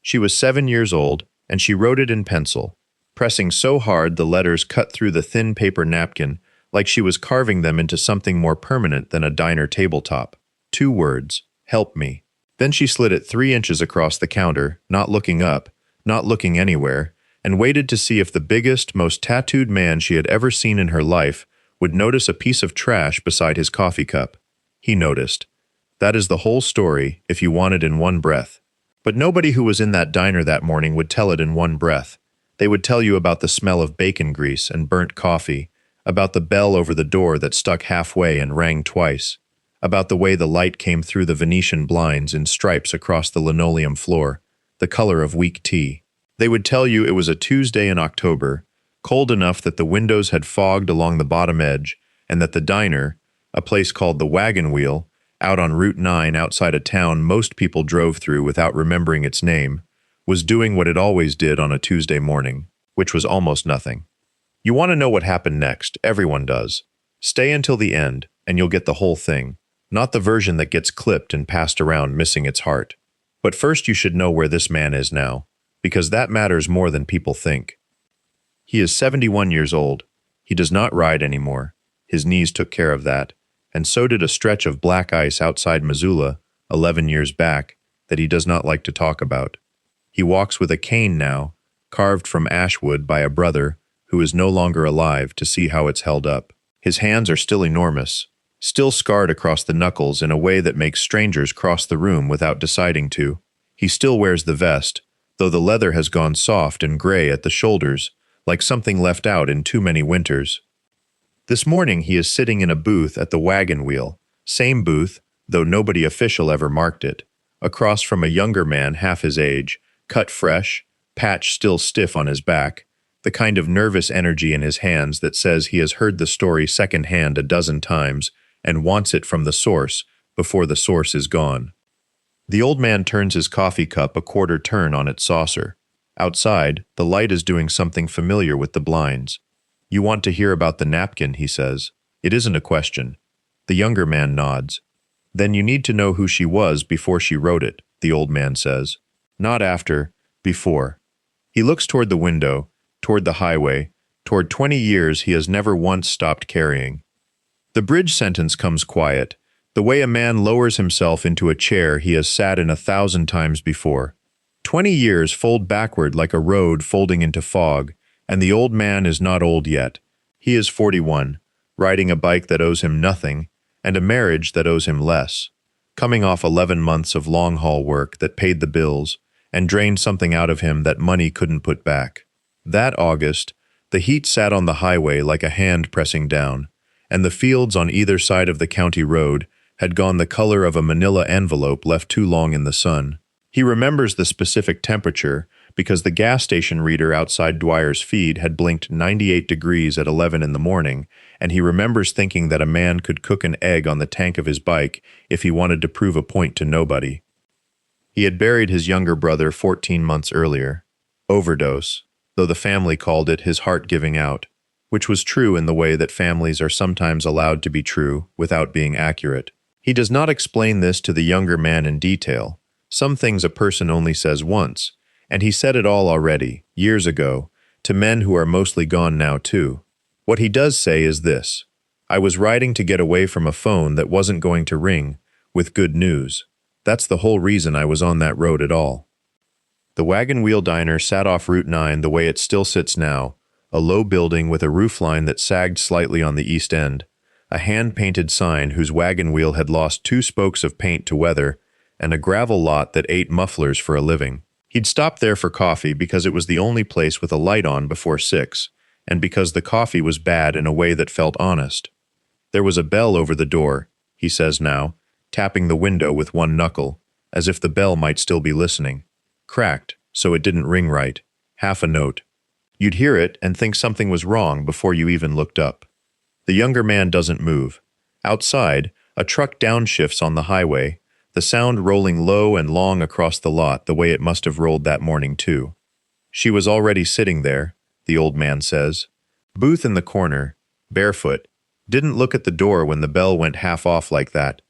She was 7 years old, and she wrote it in pencil, pressing so hard the letters cut through the thin paper napkin like she was carving them into something more permanent than a diner tabletop. 2 words, help me. Then she slid it 3 inches across the counter, not looking up, not looking anywhere, and waited to see if the biggest, most tattooed man she had ever seen in her life would notice a piece of trash beside his coffee cup. He noticed. That is the whole story, if you want it in one breath. But nobody who was in that diner that morning would tell it in one breath. They would tell you about the smell of bacon grease and burnt coffee, about the bell over the door that stuck halfway and rang twice, about the way the light came through the Venetian blinds in stripes across the linoleum floor, the color of weak tea. They would tell you it was a Tuesday in October, cold enough that the windows had fogged along the bottom edge, and that the diner, a place called the Wagon Wheel, out on Route 9 outside a town most people drove through without remembering its name, was doing what it always did on a Tuesday morning, which was almost nothing. You want to know what happened next, everyone does. Stay until the end, and you'll get the whole thing, not the version that gets clipped and passed around missing its heart. But first you should know where this man is now, because that matters more than people think. He is 71 years old. He does not ride anymore. His knees took care of that, and so did a stretch of black ice outside Missoula, 11 years back, that he does not like to talk about. He walks with a cane now, carved from ash wood by a brother who is no longer alive to see how it's held up. His hands are still enormous, still scarred across the knuckles in a way that makes strangers cross the room without deciding to. He still wears the vest, though the leather has gone soft and gray at the shoulders, like something left out in too many winters. This morning he is sitting in a booth at the Wagon Wheel, same booth, though nobody official ever marked it, across from a younger man half his age, cut fresh, patch still stiff on his back, the kind of nervous energy in his hands that says he has heard the story second-hand a dozen times and wants it from the source before the source is gone. The old man turns his coffee cup a quarter turn on its saucer. Outside, the light is doing something familiar with the blinds. You want to hear about the napkin, he says. It isn't a question. The younger man nods. Then you need to know who she was before she wrote it, the old man says. Not after, before. He looks toward the window, toward the highway, toward 20 years he has never once stopped carrying. The bridge sentence comes quiet, the way a man lowers himself into a chair he has sat in 1,000 times before. 20 years fold backward like a road folding into fog, and the old man is not old yet. He is 41, riding a bike that owes him nothing, and a marriage that owes him less, coming off 11 months of long-haul work that paid the bills and drained something out of him that money couldn't put back. That August, the heat sat on the highway like a hand pressing down, and the fields on either side of the county road had gone the color of a manila envelope left too long in the sun. He remembers the specific temperature because the gas station reader outside Dwyer's feed had blinked 98 degrees at 11 in the morning, and he remembers thinking that a man could cook an egg on the tank of his bike if he wanted to prove a point to nobody. He had buried his younger brother 14 months earlier. Overdose, though the family called it his heart giving out, which was true in the way that families are sometimes allowed to be true without being accurate. He does not explain this to the younger man in detail. Some things a person only says once, and he said it all already, years ago, to men who are mostly gone now too. What he does say is this: I was riding to get away from a phone that wasn't going to ring, with good news. That's the whole reason I was on that road at all. The Wagon Wheel Diner sat off Route 9 the way it still sits now, a low building with a roofline that sagged slightly on the east end, a hand-painted sign whose wagon wheel had lost 2 spokes of paint to weather, and a gravel lot that ate mufflers for a living. He'd stopped there for coffee because it was the only place with a light on before 6, and because the coffee was bad in a way that felt honest. There was a bell over the door, he says now, tapping the window with one knuckle, as if the bell might still be listening. Cracked, so it didn't ring right. Half a note. You'd hear it and think something was wrong before you even looked up. The younger man doesn't move. Outside, a truck downshifts on the highway, the sound rolling low and long across the lot the way it must have rolled that morning too. She was already sitting there, the old man says. Booth in the corner, barefoot, didn't look at the door when the bell went half off like that.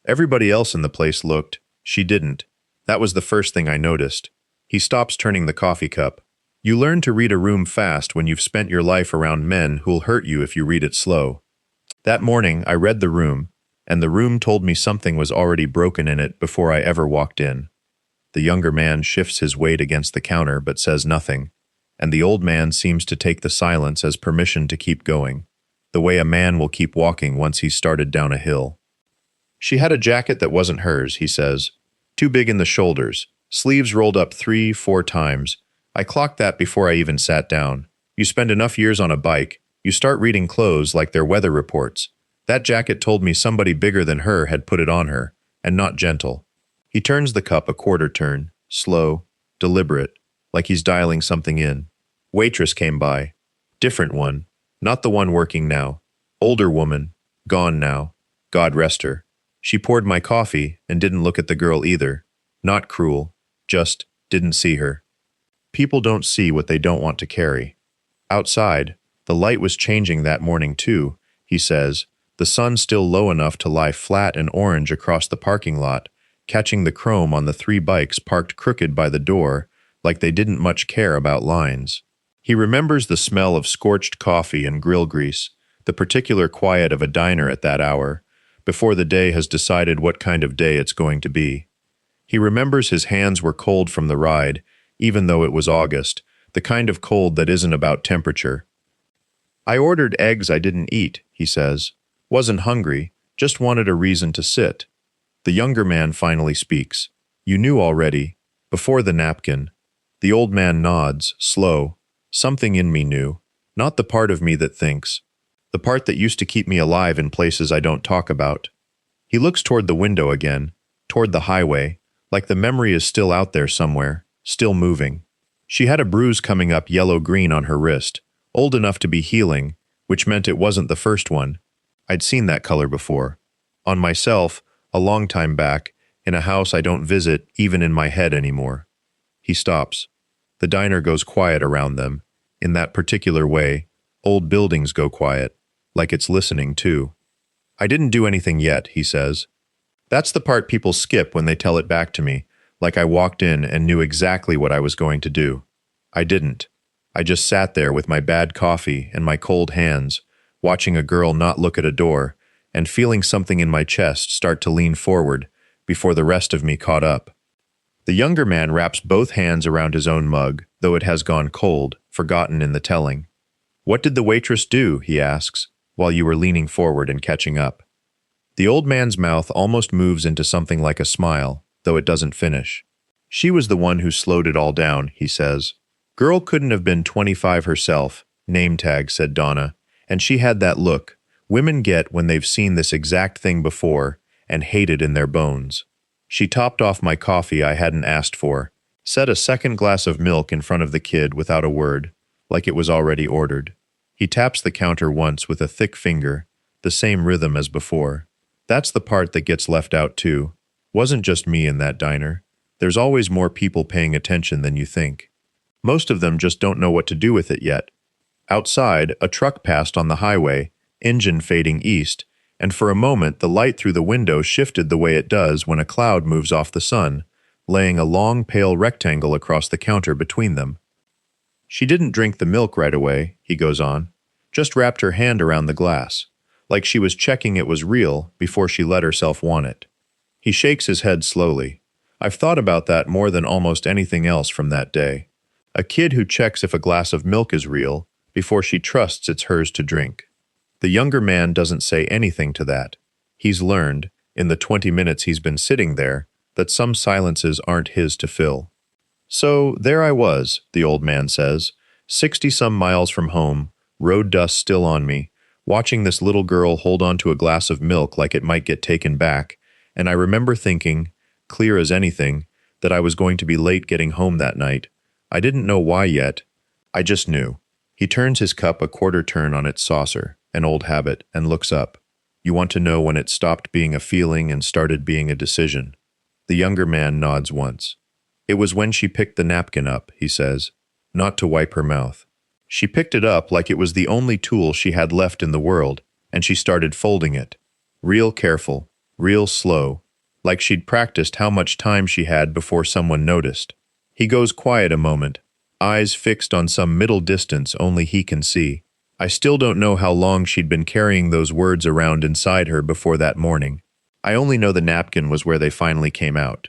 Everybody else in the place looked. She didn't. That was the first thing I noticed. He stops turning the coffee cup. You learn to read a room fast when you've spent your life around men who'll hurt you if you read it slow. That morning, I read the room, and the room told me something was already broken in it before I ever walked in. The younger man shifts his weight against the counter but says nothing, and the old man seems to take the silence as permission to keep going, the way a man will keep walking once he's started down a hill. She had a jacket that wasn't hers, he says. Too big in the shoulders, sleeves rolled up 3-4 times. I clocked that before I even sat down. You spend enough years on a bike, you start reading clothes like they're weather reports. That jacket told me somebody bigger than her had put it on her, and not gentle. He turns the cup a quarter turn, slow, deliberate, like he's dialing something in. Waitress came by. Different one, not the one working now. Older woman, gone now. God rest her. She poured my coffee and didn't look at the girl either. Not cruel, just didn't see her. People don't see what they don't want to carry. Outside, the light was changing that morning too, he says, the sun still low enough to lie flat and orange across the parking lot, catching the chrome on the 3 bikes parked crooked by the door, like they didn't much care about lines. He remembers the smell of scorched coffee and grill grease, the particular quiet of a diner at that hour, before the day has decided what kind of day it's going to be. He remembers his hands were cold from the ride, even though it was August, the kind of cold that isn't about temperature. I ordered eggs I didn't eat, he says. Wasn't hungry, just wanted a reason to sit. The younger man finally speaks. You knew already, before the napkin. The old man nods, slow. Something in me knew, not the part of me that thinks, the part that used to keep me alive in places I don't talk about. He looks toward the window again, toward the highway, like the memory is still out there somewhere, still moving. She had a bruise coming up yellow-green on her wrist, old enough to be healing, which meant it wasn't the first one. I'd seen that color before. On myself, a long time back, in a house I don't visit even in my head anymore. He stops. The diner goes quiet around them. In that particular way, old buildings go quiet, like it's listening too. I didn't do anything yet, he says. That's the part people skip when they tell it back to me, like I walked in and knew exactly what I was going to do. I didn't. I just sat there with my bad coffee and my cold hands, watching a girl not look at a door, and feeling something in my chest start to lean forward before the rest of me caught up. The younger man wraps both hands around his own mug, though it has gone cold, forgotten in the telling. What did the waitress do, he asks, while you were leaning forward and catching up? The old man's mouth almost moves into something like a smile, though it doesn't finish. She was the one who slowed it all down, he says. Girl couldn't have been 25 herself, name tag, said Donna, and she had that look women get when they've seen this exact thing before and hate it in their bones. She topped off my coffee I hadn't asked for, set a second glass of milk in front of the kid without a word, like it was already ordered. He taps the counter once with a thick finger, the same rhythm as before. That's the part that gets left out too. Wasn't just me in that diner. There's always more people paying attention than you think. Most of them just don't know what to do with it yet. Outside, a truck passed on the highway, engine fading east, and for a moment the light through the window shifted the way it does when a cloud moves off the sun, laying a long pale rectangle across the counter between them. She didn't drink the milk right away, he goes on, just wrapped her hand around the glass, like she was checking it was real before she let herself want it. He shakes his head slowly. I've thought about that more than almost anything else from that day. A kid who checks if a glass of milk is real before she trusts it's hers to drink. The younger man doesn't say anything to that. He's learned, in the 20 minutes he's been sitting there, that some silences aren't his to fill. So, there I was, the old man says, 60-some miles from home, road dust still on me, watching this little girl hold on to a glass of milk like it might get taken back, and I remember thinking, clear as anything, that I was going to be late getting home that night. I didn't know why yet. I just knew. He turns his cup a quarter turn on its saucer, an old habit, and looks up. You want to know when it stopped being a feeling and started being a decision. The younger man nods once. It was when she picked the napkin up, he says, not to wipe her mouth. She picked it up like it was the only tool she had left in the world, and she started folding it. Real careful, real slow, like she'd practiced how much time she had before someone noticed. He goes quiet a moment, eyes fixed on some middle distance only he can see. I still don't know how long she'd been carrying those words around inside her before that morning. I only know the napkin was where they finally came out.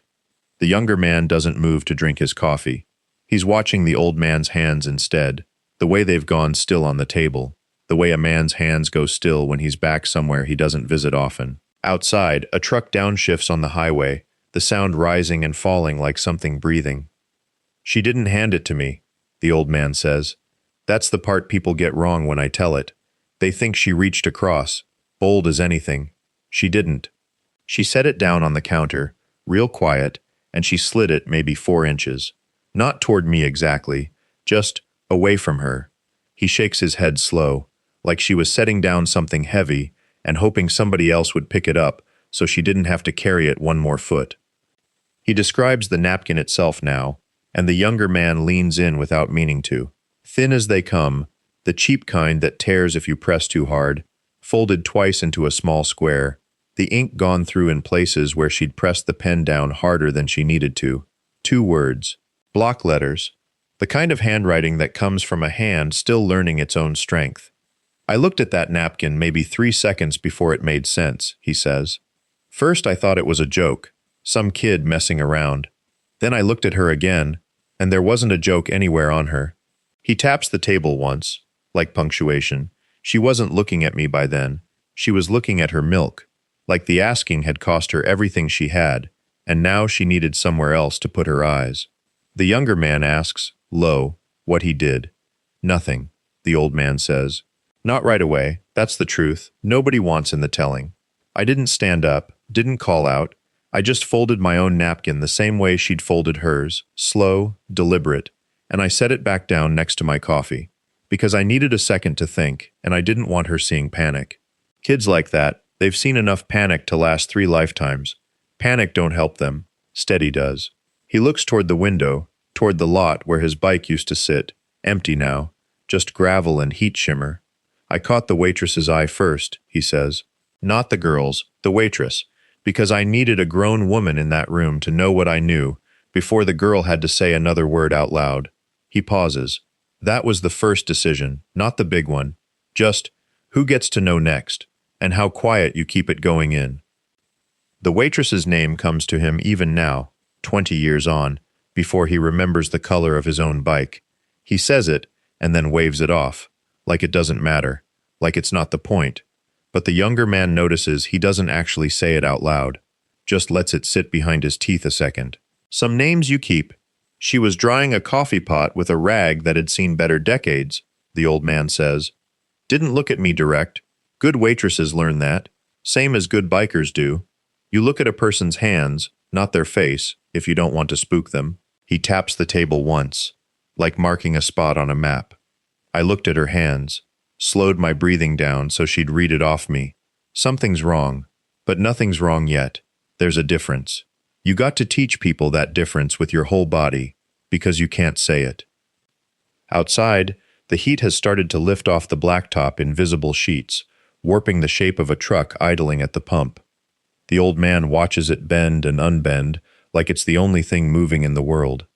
The younger man doesn't move to drink his coffee. He's watching the old man's hands instead, the way they've gone still on the table, the way a man's hands go still when he's back somewhere he doesn't visit often. Outside, a truck downshifts on the highway, the sound rising and falling like something breathing. "She didn't hand it to me," the old man says. "That's the part people get wrong when I tell it. They think she reached across, bold as anything. She didn't. She set it down on the counter, real quiet, and she slid it maybe 4 inches. Not toward me exactly, just away from her." He shakes his head slow, like she was setting down something heavy and hoping somebody else would pick it up so she didn't have to carry it 1 more foot. He describes the napkin itself now, and the younger man leans in without meaning to. Thin as they come, the cheap kind that tears if you press too hard, folded twice into a small square, the ink gone through in places where she'd pressed the pen down harder than she needed to. 2 words. Block letters. The kind of handwriting that comes from a hand still learning its own strength. "I looked at that napkin maybe 3 seconds before it made sense," he says. "First I thought it was a joke, some kid messing around. Then I looked at her again, and there wasn't a joke anywhere on her." He taps the table once, like punctuation. She wasn't looking at me by then. She was looking at her milk, like the asking had cost her everything she had, and now she needed somewhere else to put her eyes. The younger man asks, low, what he did. "Nothing," the old man says. "Not right away, that's the truth. Nobody wants in the telling. I didn't stand up, didn't call out. I just folded my own napkin the same way she'd folded hers, slow, deliberate, and I set it back down next to my coffee, because I needed a second to think, and I didn't want her seeing panic. Kids like that, they've seen enough panic to last 3 lifetimes. Panic don't help them, steady does." He looks toward the window, toward the lot where his bike used to sit, empty now, just gravel and heat shimmer. "I caught the waitress's eye first," he says. "Not the girl's, the waitress, because I needed a grown woman in that room to know what I knew before the girl had to say another word out loud." He pauses. "That was the first decision, not the big one. Just, who gets to know next, and how quiet you keep it going in." The waitress's name comes to him even now, 20 years on, before he remembers the color of his own bike. He says it, and then waves it off, like it doesn't matter, like it's not the point. But the younger man notices he doesn't actually say it out loud, just lets it sit behind his teeth a second. "Some names you keep. She was drying a coffee pot with a rag that had seen better decades," the old man says. "Didn't look at me direct. Good waitresses learn that, same as good bikers do. You look at a person's hands, not their face, if you don't want to spook them." He taps the table once, like marking a spot on a map. I looked at her hands, slowed my breathing down so she'd read it off me. Something's wrong, but nothing's wrong yet. There's a difference. You got to teach people that difference with your whole body, because you can't say it. Outside, the heat has started to lift off the blacktop in visible sheets, warping the shape of a truck idling at the pump. The old man watches it bend and unbend, like it's the only thing moving in the world.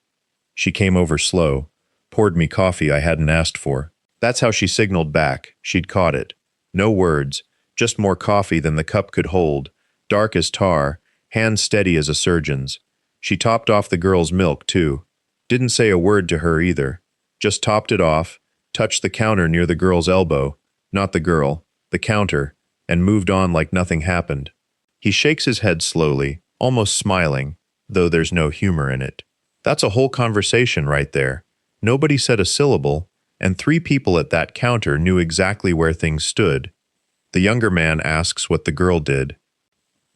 She came over slow, poured me coffee I hadn't asked for. That's how she signaled back. She'd caught it. No words, just more coffee than the cup could hold, dark as tar, hands steady as a surgeon's. She topped off the girl's milk, too. Didn't say a word to her either. Just topped it off, touched the counter near the girl's elbow, not the girl, the counter, and moved on like nothing happened. He shakes his head slowly, almost smiling, though there's no humor in it. That's a whole conversation right there. Nobody said a syllable, and 3 people at that counter knew exactly where things stood. The younger man asks what the girl did.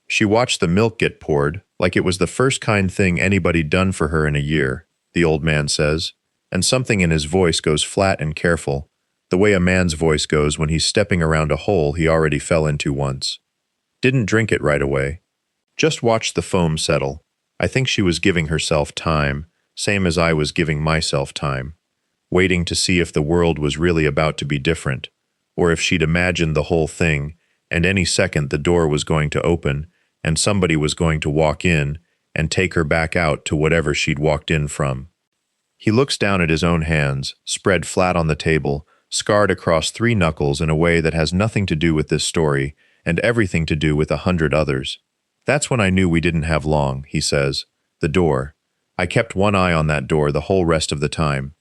"She watched the milk get poured, like it was the first kind thing anybody'd done for her in a year," the old man says, and something in his voice goes flat and careful, the way a man's voice goes when he's stepping around a hole he already fell into once. "Didn't drink it right away. Just watched the foam settle. I think she was giving herself time, same as I was giving myself time, waiting to see if the world was really about to be different, or if she'd imagined the whole thing, and any second the door was going to open, and somebody was going to walk in and take her back out to whatever she'd walked in from. He looks down at his own hands, spread flat on the table, scarred across 3 knuckles in a way that has nothing to do with this story and everything to do with 100 others. That's when I knew we didn't have long, he says. The door. I kept one eye on that door the whole rest of the time.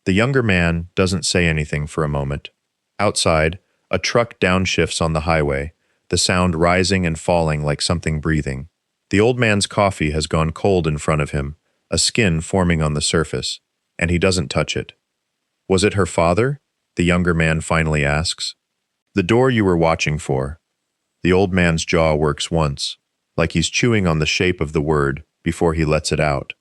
The younger man doesn't say anything for a moment. Outside, a truck downshifts on the highway, the sound rising and falling like something breathing. The old man's coffee has gone cold in front of him, a skin forming on the surface, and he doesn't touch it. Was it her father? The younger man finally asks. The door you were watching for. The old man's jaw works once, like he's chewing on the shape of the word before he lets it out.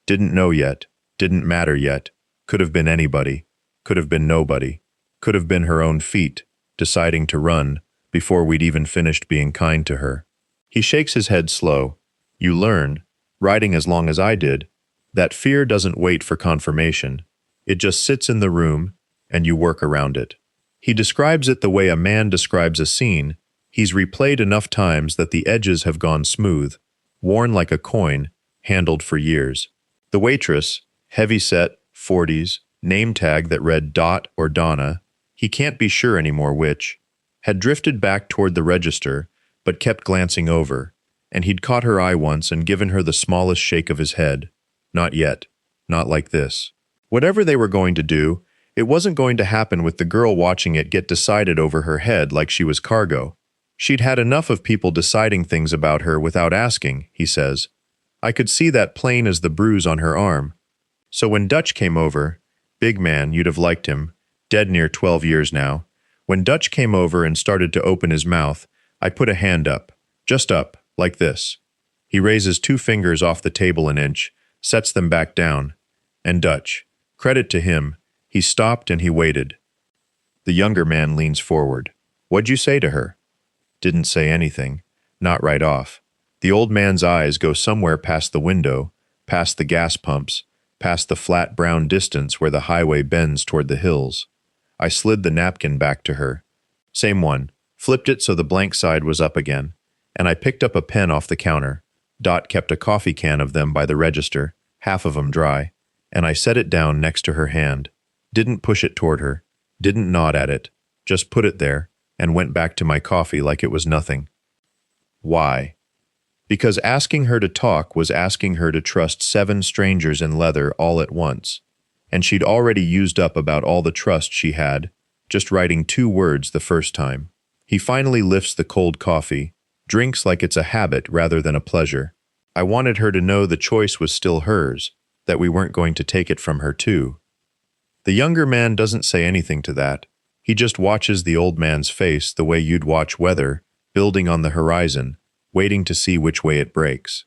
Didn't know yet, didn't matter yet, could have been anybody, could have been nobody, could have been her own feet, deciding to run before we'd even finished being kind to her. He shakes his head slow. You learn, riding as long as I did, that fear doesn't wait for confirmation. It just sits in the room, and you work around it. He describes it the way a man describes a scene he's replayed enough times that the edges have gone smooth, worn like a coin, handled for years. The waitress, heavy-set, 40s, name tag that read Dot or Donna, he can't be sure anymore which, had drifted back toward the register, but kept glancing over, and he'd caught her eye once and given her the smallest shake of his head. Not yet. Not like this. Whatever they were going to do, it wasn't going to happen with the girl watching it get decided over her head like she was cargo. She'd had enough of people deciding things about her without asking, he says. I could see that plain as the bruise on her arm. So when Dutch came over, big man, you'd have liked him, dead near 12 years now, when Dutch came over and started to open his mouth, I put a hand up, just up, like this. He raises 2 fingers off the table an inch, sets them back down. And Dutch, credit to him, he stopped and he waited. The younger man leans forward. What'd you say to her? Didn't say anything, not right off. The old man's eyes go somewhere past the window, past the gas pumps, past the flat brown distance where the highway bends toward the hills. I slid the napkin back to her. Same one, flipped it so the blank side was up again, and I picked up a pen off the counter. Dot kept a coffee can of them by the register, half of 'em dry, and I set it down next to her hand. Didn't push it toward her, didn't nod at it, just put it there, and went back to my coffee like it was nothing. Why? Because asking her to talk was asking her to trust 7 strangers in leather all at once, and she'd already used up about all the trust she had, just writing 2 words the first time. He finally lifts the cold coffee, drinks like it's a habit rather than a pleasure. I wanted her to know the choice was still hers, that we weren't going to take it from her too. The younger man doesn't say anything to that. He just watches the old man's face the way you'd watch weather, building on the horizon, waiting to see which way it breaks.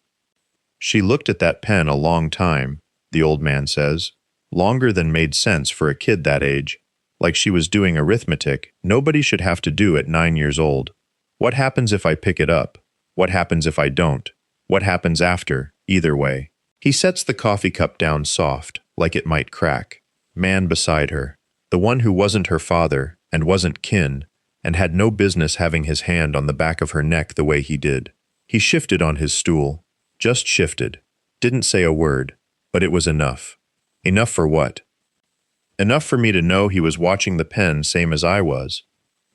She looked at that pen a long time, the old man says, longer than made sense for a kid that age, like she was doing arithmetic nobody should have to do at 9 years old. What happens if I pick it up? What happens if I don't? What happens after? Either way. He sets the coffee cup down soft, like it might crack. Man beside her, the one who wasn't her father and wasn't kin, and had no business having his hand on the back of her neck the way he did. He shifted on his stool, just shifted, didn't say a word, but it was enough. Enough for what? Enough for me to know he was watching the pen same as I was.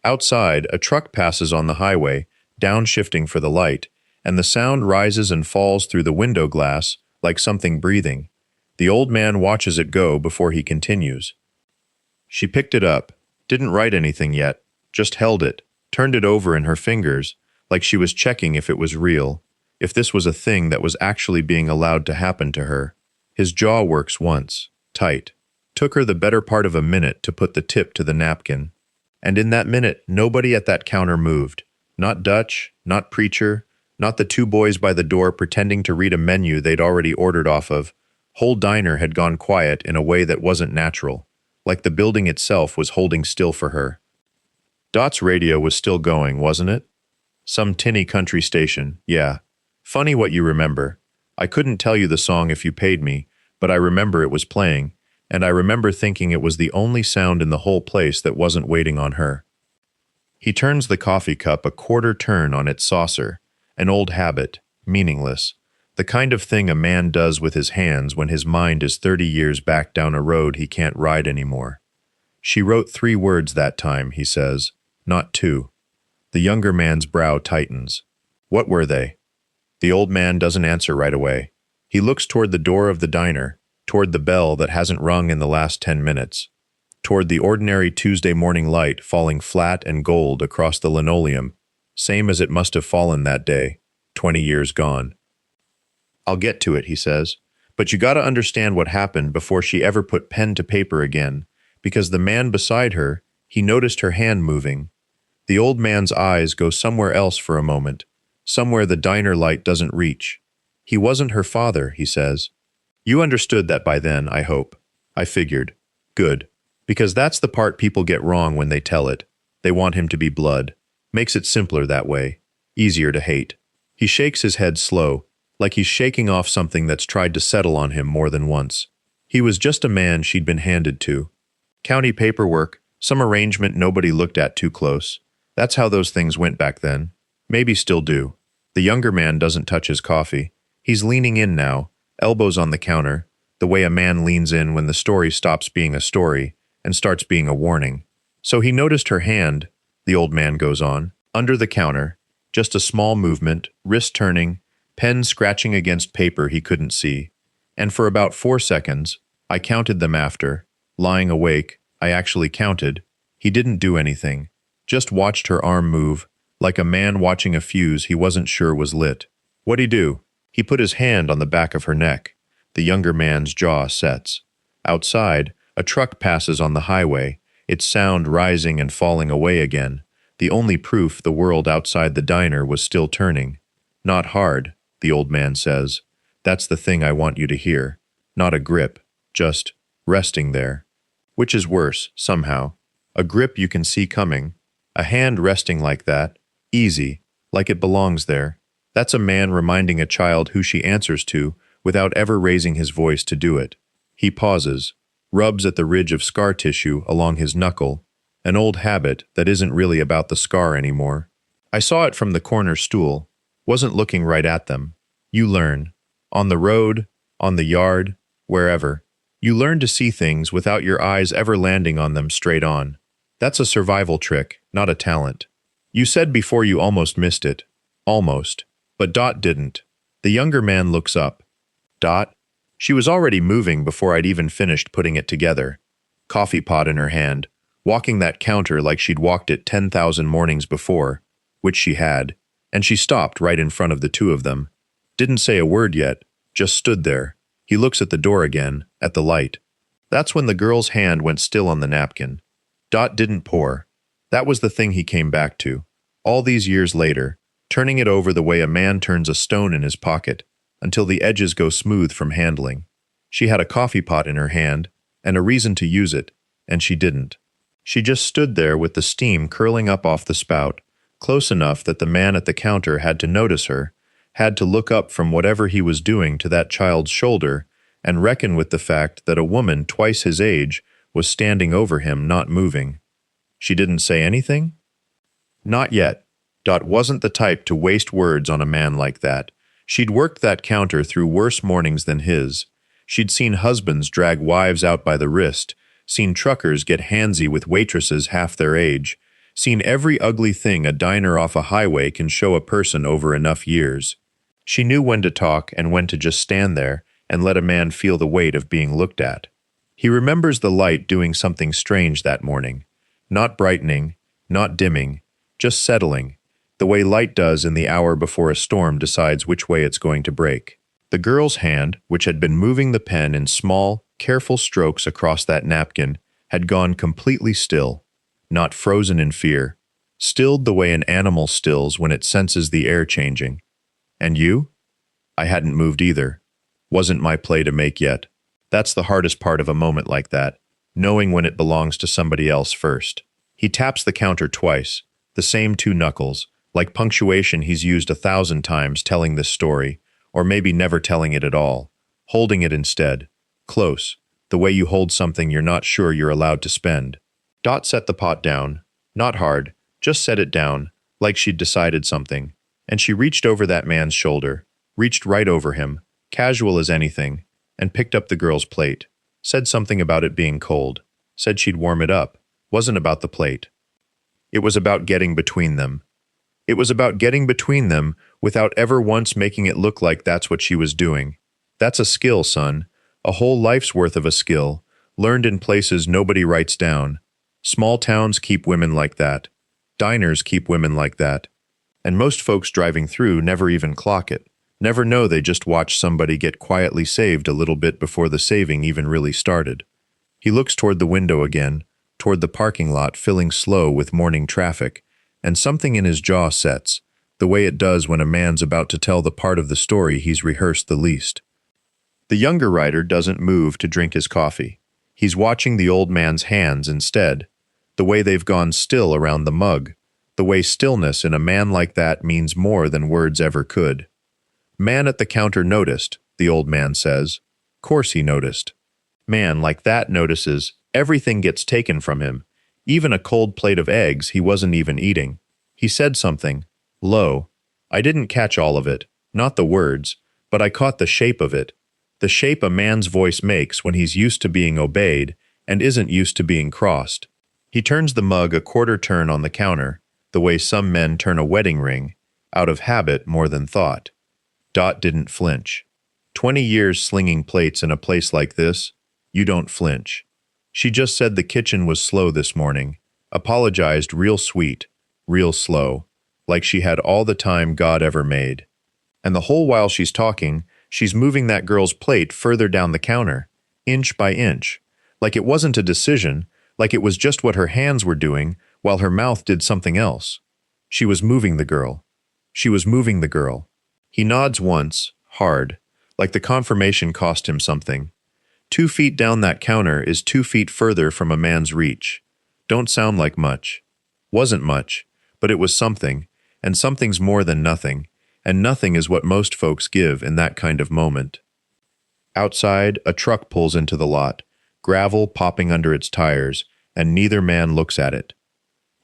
Outside, a truck passes on the highway, downshifting for the light, and the sound rises and falls through the window glass like something breathing. The old man watches it go before he continues. She picked it up, didn't write anything yet, just held it, turned it over in her fingers, like she was checking if it was real, if this was a thing that was actually being allowed to happen to her. His jaw works once, tight. Took her the better part of a minute to put the tip to the napkin. And in that minute, nobody at that counter moved. Not Dutch, not Preacher, not the 2 boys by the door pretending to read a menu they'd already ordered off of. Whole diner had gone quiet in a way that wasn't natural, like the building itself was holding still for her. Dot's radio was still going, wasn't it? Some tinny country station, yeah. Funny what you remember. I couldn't tell you the song if you paid me, but I remember it was playing, and I remember thinking it was the only sound in the whole place that wasn't waiting on her. He turns the coffee cup a quarter turn on its saucer, an old habit, meaningless, The kind of thing a man does with his hands when his mind is 30 years back down a road he can't ride anymore. She wrote 3 words that time, he says, not 2. The younger man's brow tightens. What were they? The old man doesn't answer right away. He looks toward the door of the diner, toward the bell that hasn't rung in the last 10 minutes, toward the ordinary Tuesday morning light falling flat and gold across the linoleum, same as it must have fallen that day, 20 years gone. I'll get to it, he says, but you gotta understand what happened before she ever put pen to paper again, because the man beside her, he noticed her hand moving. The old man's eyes go somewhere else for a moment, somewhere the diner light doesn't reach. He wasn't her father, he says. You understood that by then, I hope. I figured. Good. Because that's the part people get wrong when they tell it. They want him to be blood. Makes it simpler that way. Easier to hate. He shakes his head slow, like he's shaking off something that's tried to settle on him more than once. He was just a man she'd been handed to. County paperwork, some arrangement nobody looked at too close. That's how those things went back then. Maybe still do. The younger man doesn't touch his coffee. He's leaning in now, elbows on the counter, the way a man leans in when the story stops being a story and starts being a warning. So he noticed her hand, the old man goes on, under the counter, just a small movement, wrist turning, pen scratching against paper he couldn't see. And for about 4 seconds, I counted them after, lying awake, I actually counted, he didn't do anything, just watched her arm move, like a man watching a fuse he wasn't sure was lit. What'd he do? He put his hand on the back of her neck. The younger man's jaw sets. Outside, a truck passes on the highway, its sound rising and falling away again, the only proof the world outside the diner was still turning. Not hard, the old man says. That's the thing I want you to hear. Not a grip, just resting there. Which is worse, somehow. A grip you can see coming. A hand resting like that, easy, like it belongs there. That's a man reminding a child who she answers to without ever raising his voice to do it. He pauses, rubs at the ridge of scar tissue along his knuckle, an old habit that isn't really about the scar anymore. I saw it from the corner stool, wasn't looking right at them. You learn. On the road, on the yard, wherever. You learn to see things without your eyes ever landing on them straight on. That's a survival trick, not a talent. You said before you almost missed it. Almost. But Dot didn't. The younger man looks up. Dot? She was already moving before I'd even finished putting it together. Coffee pot in her hand, walking that counter like she'd walked it 10,000 mornings before, which she had, and she stopped right in front of the two of them. Didn't say a word yet, just stood there. He looks at the door again, at the light. That's when the girl's hand went still on the napkin. Dot didn't pour. That was the thing he came back to. All these years later, turning it over the way a man turns a stone in his pocket, until the edges go smooth from handling. She had a coffee pot in her hand, and a reason to use it, and she didn't. She just stood there with the steam curling up off the spout, close enough that the man at the counter had to notice her, had to look up from whatever he was doing to that child's shoulder, and reckon with the fact that a woman twice his age was standing over him, not moving. She didn't say anything? Not yet. Dot wasn't the type to waste words on a man like that. She'd worked that counter through worse mornings than his. She'd seen husbands drag wives out by the wrist, seen truckers get handsy with waitresses half their age, seen every ugly thing a diner off a highway can show a person over enough years. She knew when to talk and when to just stand there and let a man feel the weight of being looked at. He remembers the light doing something strange that morning. Not brightening, not dimming, just settling, the way light does in the hour before a storm decides which way it's going to break. The girl's hand, which had been moving the pen in small, careful strokes across that napkin, had gone completely still, not frozen in fear, stilled the way an animal stills when it senses the air changing. And you? I hadn't moved either. Wasn't my play to make yet. That's the hardest part of a moment like that, knowing when it belongs to somebody else first. He taps the counter twice, the same 2 knuckles, like punctuation he's used 1,000 times telling this story, or maybe never telling it at all, holding it instead, close, the way you hold something you're not sure you're allowed to spend. Dot set the pot down, not hard, just set it down, like she'd decided something, and she reached over that man's shoulder, reached right over him, casual as anything, and picked up the girl's plate. Said something about it being cold. Said she'd warm it up. Wasn't about the plate. It was about getting between them. It was about getting between them without ever once making it look like that's what she was doing. That's a skill, son. A whole life's worth of a skill, learned in places nobody writes down. Small towns keep women like that. Diners keep women like that. And most folks driving through never even clock it. Never know, they just watch somebody get quietly saved a little bit before the saving even really started. He looks toward the window again, toward the parking lot filling slow with morning traffic, and something in his jaw sets, the way it does when a man's about to tell the part of the story he's rehearsed the least. The younger writer doesn't move to drink his coffee. He's watching the old man's hands instead, the way they've gone still around the mug, the way stillness in a man like that means more than words ever could. Man at the counter noticed, the old man says. Course he noticed. Man like that notices, everything gets taken from him, even a cold plate of eggs he wasn't even eating. He said something, low. I didn't catch all of it, not the words, but I caught the shape of it. The shape a man's voice makes when he's used to being obeyed and isn't used to being crossed. He turns the mug a quarter turn on the counter, the way some men turn a wedding ring, out of habit more than thought. Dot didn't flinch. 20 years slinging plates in a place like this, you don't flinch. She just said the kitchen was slow this morning, apologized real sweet, real slow, like she had all the time God ever made. And the whole while she's talking, she's moving that girl's plate further down the counter, inch by inch, like it wasn't a decision, like it was just what her hands were doing while her mouth did something else. She was moving the girl. She was moving the girl. He nods once, hard, like the confirmation cost him something. 2 feet down that counter is 2 feet further from a man's reach. Don't sound like much. Wasn't much, but it was something, and something's more than nothing, and nothing is what most folks give in that kind of moment. Outside, a truck pulls into the lot, gravel popping under its tires, and neither man looks at it.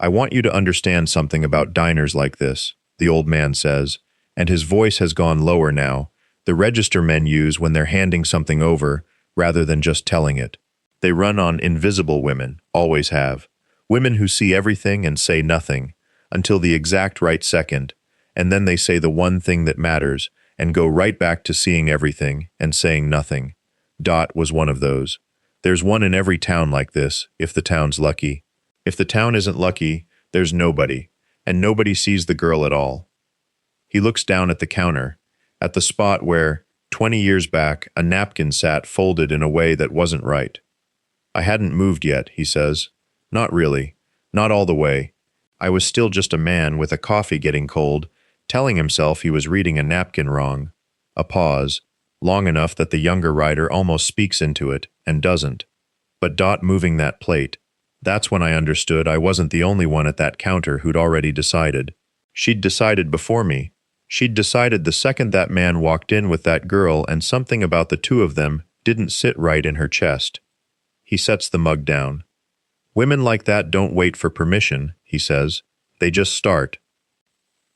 I want you to understand something about diners like this, the old man says, and his voice has gone lower now, the register men use when they're handing something over, rather than just telling it. They run on invisible women, always have. Women who see everything and say nothing, until the exact right second, and then they say the one thing that matters, and go right back to seeing everything and saying nothing. Dot was one of those. There's one in every town like this, if the town's lucky. If the town isn't lucky, there's nobody, and nobody sees the girl at all. He looks down at the counter, at the spot where, 20 years back, a napkin sat folded in a way that wasn't right. I hadn't moved yet, he says. Not really. Not all the way. I was still just a man with a coffee getting cold, telling himself he was reading a napkin wrong. A pause, long enough that the younger writer almost speaks into it, and doesn't. But Dot moving that plate, that's when I understood I wasn't the only one at that counter who'd already decided. She'd decided before me. She'd decided the second that man walked in with that girl, and something about the two of them didn't sit right in her chest. He sets the mug down. Women like that don't wait for permission, he says. They just start.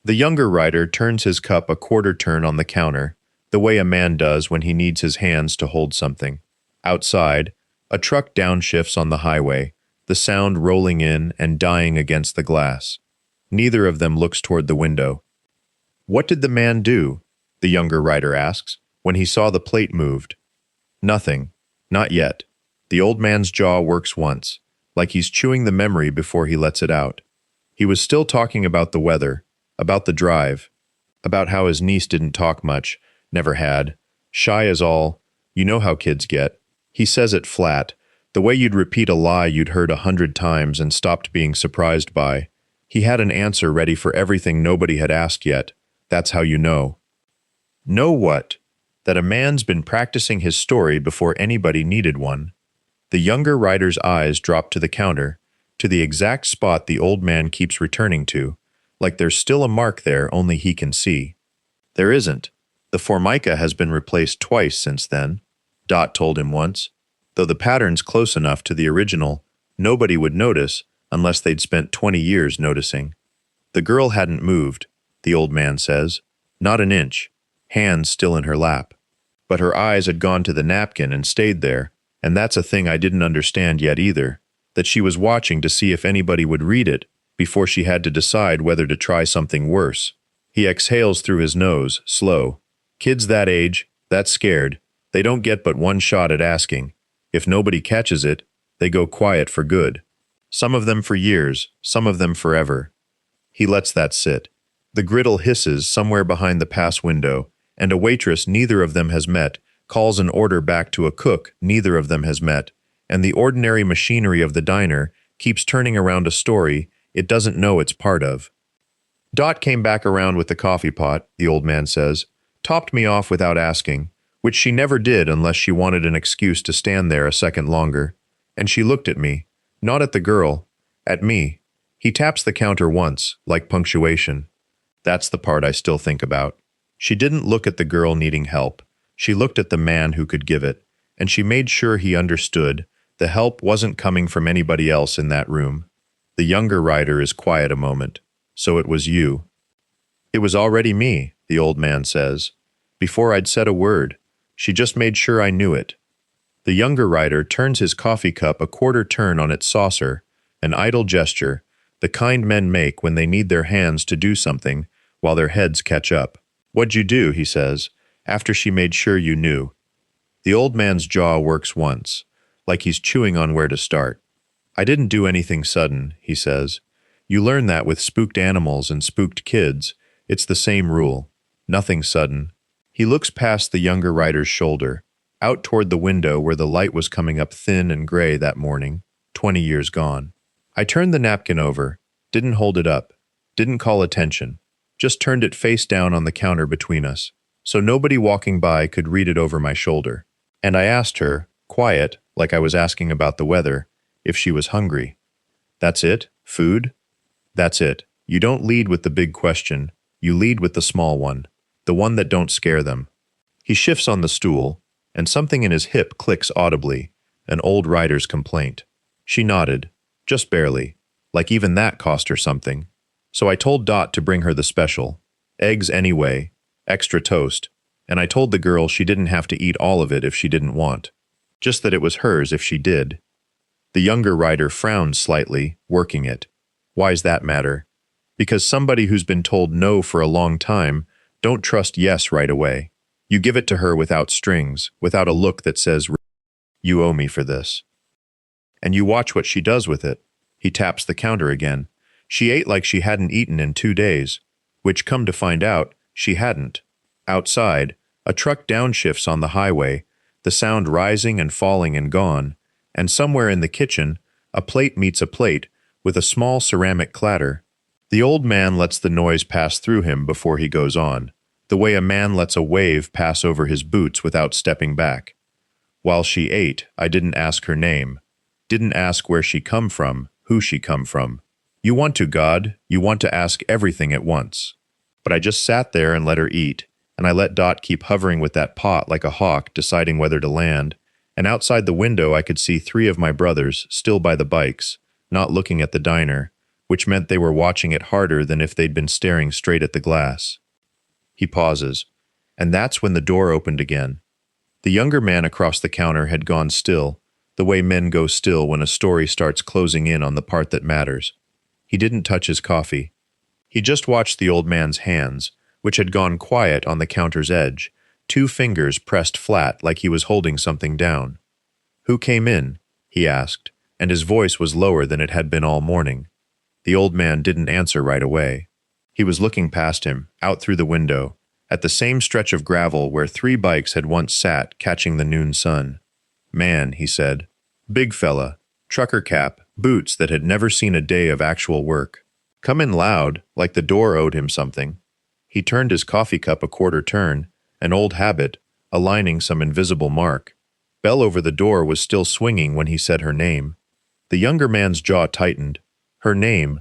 The younger writer turns his cup a quarter turn on the counter, the way a man does when he needs his hands to hold something. Outside, a truck downshifts on the highway, the sound rolling in and dying against the glass. Neither of them looks toward the window. What did the man do, the younger writer asks, when he saw the plate moved? Nothing. Not yet. The old man's jaw works once, like he's chewing the memory before he lets it out. He was still talking about the weather, about the drive, about how his niece didn't talk much, never had, shy as all, you know how kids get. He says it flat, the way you'd repeat a lie you'd heard 100 times and stopped being surprised by. He had an answer ready for everything nobody had asked yet. That's how you know. Know what? That a man's been practicing his story before anybody needed one. The younger writer's eyes drop to the counter, to the exact spot the old man keeps returning to, like there's still a mark there only he can see. There isn't. The formica has been replaced twice since then, Dot told him once. Though the pattern's close enough to the original, nobody would notice unless they'd spent 20 years noticing. The girl hadn't moved, the old man says. Not an inch. hands still in her lap. But her eyes had gone to the napkin and stayed there, and that's a thing I didn't understand yet either, that she was watching to see if anybody would read it before she had to decide whether to try something worse. He exhales through his nose, slow. Kids that age, that scared, they don't get but one shot at asking. If nobody catches it, they go quiet for good. Some of them for years, some of them forever. He lets that sit. The griddle hisses somewhere behind the pass window, and a waitress neither of them has met calls an order back to a cook neither of them has met, and the ordinary machinery of the diner keeps turning around a story it doesn't know it's part of. Dot came back around with the coffee pot, the old man says, topped me off without asking, which she never did unless she wanted an excuse to stand there a second longer, and she looked at me, not at the girl, at me. He taps the counter once, like punctuation. That's the part I still think about. She didn't look at the girl needing help. She looked at the man who could give it, and she made sure he understood the help wasn't coming from anybody else in that room. The younger rider is quiet a moment. So it was you. It was already me, the old man says. Before I'd said a word, she just made sure I knew it. The younger rider turns his coffee cup a quarter turn on its saucer, an idle gesture, the kind men make when they need their hands to do something while their heads catch up. What'd you do, he says, after she made sure you knew. The old man's jaw works once, like he's chewing on where to start. I didn't do anything sudden, he says. You learn that with spooked animals and spooked kids. It's the same rule. Nothing sudden. He looks past the younger rider's shoulder, out toward the window where the light was coming up thin and gray that morning, 20 years gone. I turned the napkin over, didn't hold it up, didn't call attention, just turned it face down on the counter between us, so nobody walking by could read it over my shoulder. And I asked her, quiet, like I was asking about the weather, if she was hungry. That's it? Food? That's it. You don't lead with the big question. You lead with the small one, the one that don't scare them. He shifts on the stool, and something in his hip clicks audibly, an old rider's complaint. She nodded, just barely, like even that cost her something. So I told Dot to bring her the special. Eggs anyway, extra toast, and I told the girl she didn't have to eat all of it if she didn't want. Just that it was hers if she did. The younger rider frowned slightly, working it. Why's that matter? Because somebody who's been told no for a long time don't trust yes right away. You give it to her without strings, without a look that says, you owe me for this. And you watch what she does with it. He taps the counter again. She ate like she hadn't eaten in 2 days, which, come to find out, she hadn't. Outside, a truck downshifts on the highway, the sound rising and falling and gone, and somewhere in the kitchen, a plate meets a plate with a small ceramic clatter. The old man lets the noise pass through him before he goes on, the way a man lets a wave pass over his boots without stepping back. While she ate, I didn't ask her name. Didn't ask where she come from, who she come from. You want to, God, you want to ask everything at once. But I just sat there and let her eat, and I let Dot keep hovering with that pot like a hawk deciding whether to land, and outside the window I could see 3 of my brothers still by the bikes, not looking at the diner, which meant they were watching it harder than if they'd been staring straight at the glass. He pauses, and that's when the door opened again. The younger man across the counter had gone still, the way men go still when a story starts closing in on the part that matters. He didn't touch his coffee. He just watched the old man's hands, which had gone quiet on the counter's edge, 2 fingers pressed flat like he was holding something down. Who came in? He asked, and his voice was lower than it had been all morning. The old man didn't answer right away. He was looking past him, out through the window, at the same stretch of gravel where 3 bikes had once sat catching the noon sun. Man, he said. Big fella, trucker cap, boots that had never seen a day of actual work. Come in loud, like the door owed him something. He turned his coffee cup a quarter turn, an old habit, aligning some invisible mark. Bell over the door was still swinging when he said her name. The younger man's jaw tightened. Her name.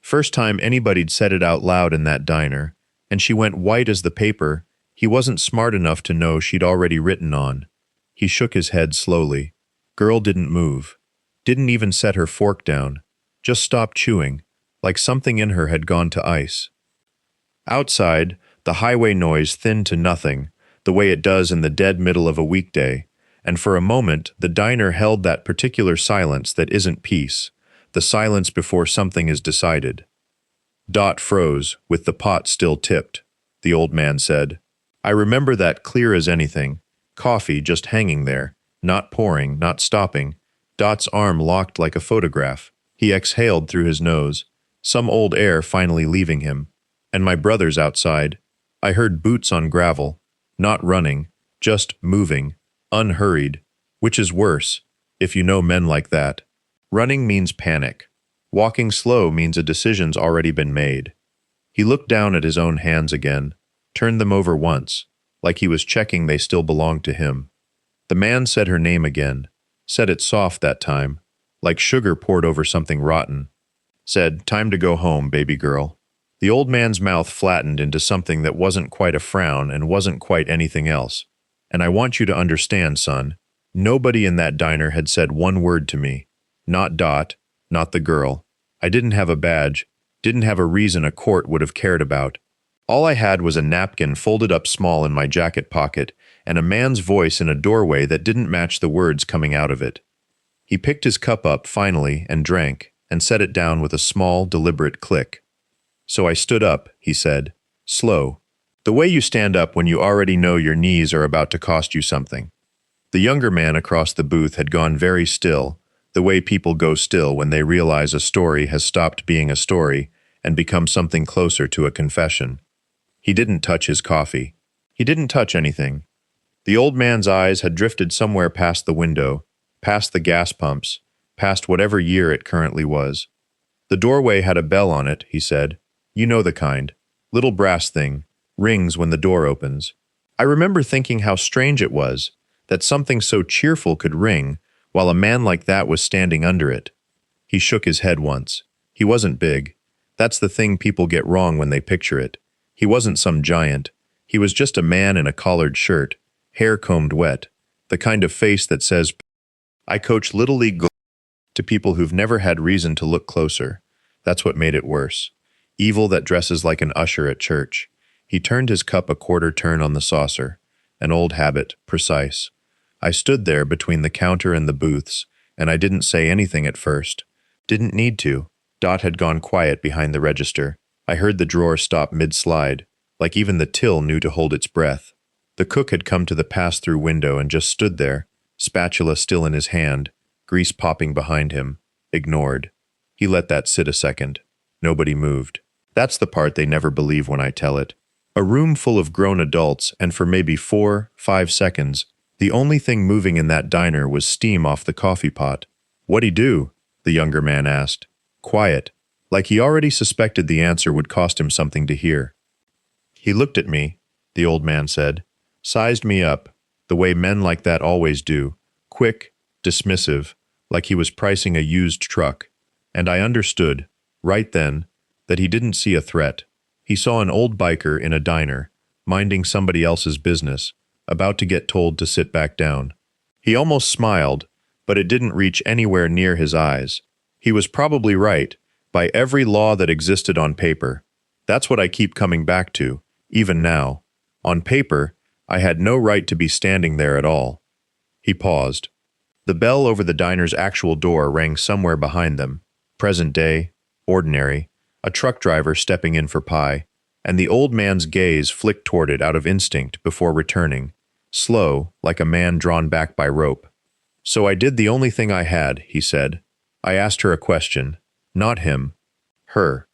First time anybody'd said it out loud in that diner, and she went white as the paper he wasn't smart enough to know she'd already written on. He shook his head slowly. Girl didn't move. Didn't even set her fork down. Just stopped chewing, like something in her had gone to ice. Outside, The highway noise thinned to nothing, the way it does in the dead middle of a weekday, and for a moment the diner held that particular silence that isn't peace, the silence before something is decided. Dot froze, with the pot still tipped. The old man said, "I remember that clear as anything. Coffee just hanging there, not pouring, not stopping." Dot's arm locked like a photograph. He exhaled through his nose, some old air finally leaving him. And my brother's outside. I heard boots on gravel, not running, just moving, unhurried, which is worse, if you know men like that. Running means panic. Walking slow means a decision's already been made. He looked down at his own hands again, turned them over once, like he was checking they still belonged to him. The man said her name again, said it soft that time, like sugar poured over something rotten. Said, "Time to go home, baby girl." The old man's mouth flattened into something that wasn't quite a frown and wasn't quite anything else. "And I want you to understand, son, nobody in that diner had said one word to me. Not Dot, not the girl. I didn't have a badge, didn't have a reason a court would have cared about. All I had was a napkin folded up small in my jacket pocket and a man's voice in a doorway that didn't match the words coming out of it." He picked his cup up finally and drank, and set it down with a small, deliberate click. "So I stood up," he said, slow, "the way you stand up when you already know your knees are about to cost you something." The younger man across the booth had gone very still, the way people go still when they realize a story has stopped being a story and become something closer to a confession. He didn't touch his coffee. He didn't touch anything. The old man's eyes had drifted somewhere past the window, past the gas pumps, past whatever year it currently was. "The doorway had a bell on it," he said. "You know the kind. Little brass thing. Rings when the door opens. I remember thinking how strange it was that something so cheerful could ring while a man like that was standing under it." He shook his head once. He wasn't big. That's the thing people get wrong when they picture it. He wasn't some giant. He was just a man in a collared shirt, hair combed wet, the kind of face that says, "I coach Little League to people who've never had reason to look closer." That's what made it worse. Evil that dresses like an usher at church. He turned his cup a quarter turn on the saucer. An old habit, precise. I stood there between the counter and the booths, and I didn't say anything at first. Didn't need to. Dot had gone quiet behind the register. I heard the drawer stop mid-slide, like even the till knew to hold its breath. The cook had come to the pass-through window and just stood there, spatula still in his hand, grease popping behind him, ignored. He let that sit a second. Nobody moved. That's the part they never believe when I tell it. A room full of grown adults, and for maybe 4-5 seconds, the only thing moving in that diner was steam off the coffee pot. "What'd he do?" the younger man asked. Quiet, like he already suspected the answer would cost him something to hear. "He looked at me," the old man said, "sized me up, the way men like that always do, quick, dismissive, like he was pricing a used truck. And I understood, right then, that he didn't see a threat. He saw an old biker in a diner, minding somebody else's business, about to get told to sit back down. He almost smiled, but it didn't reach anywhere near his eyes. He was probably right, by every law that existed on paper. That's what I keep coming back to, even now. On paper, I had no right to be standing there at all." He paused. The bell over the diner's actual door rang somewhere behind them. Present day, ordinary, a truck driver stepping in for pie, and the old man's gaze flicked toward it out of instinct before returning, slow, like a man drawn back by rope. "So I did the only thing I had," he said. "I asked her a question. Not him. Her."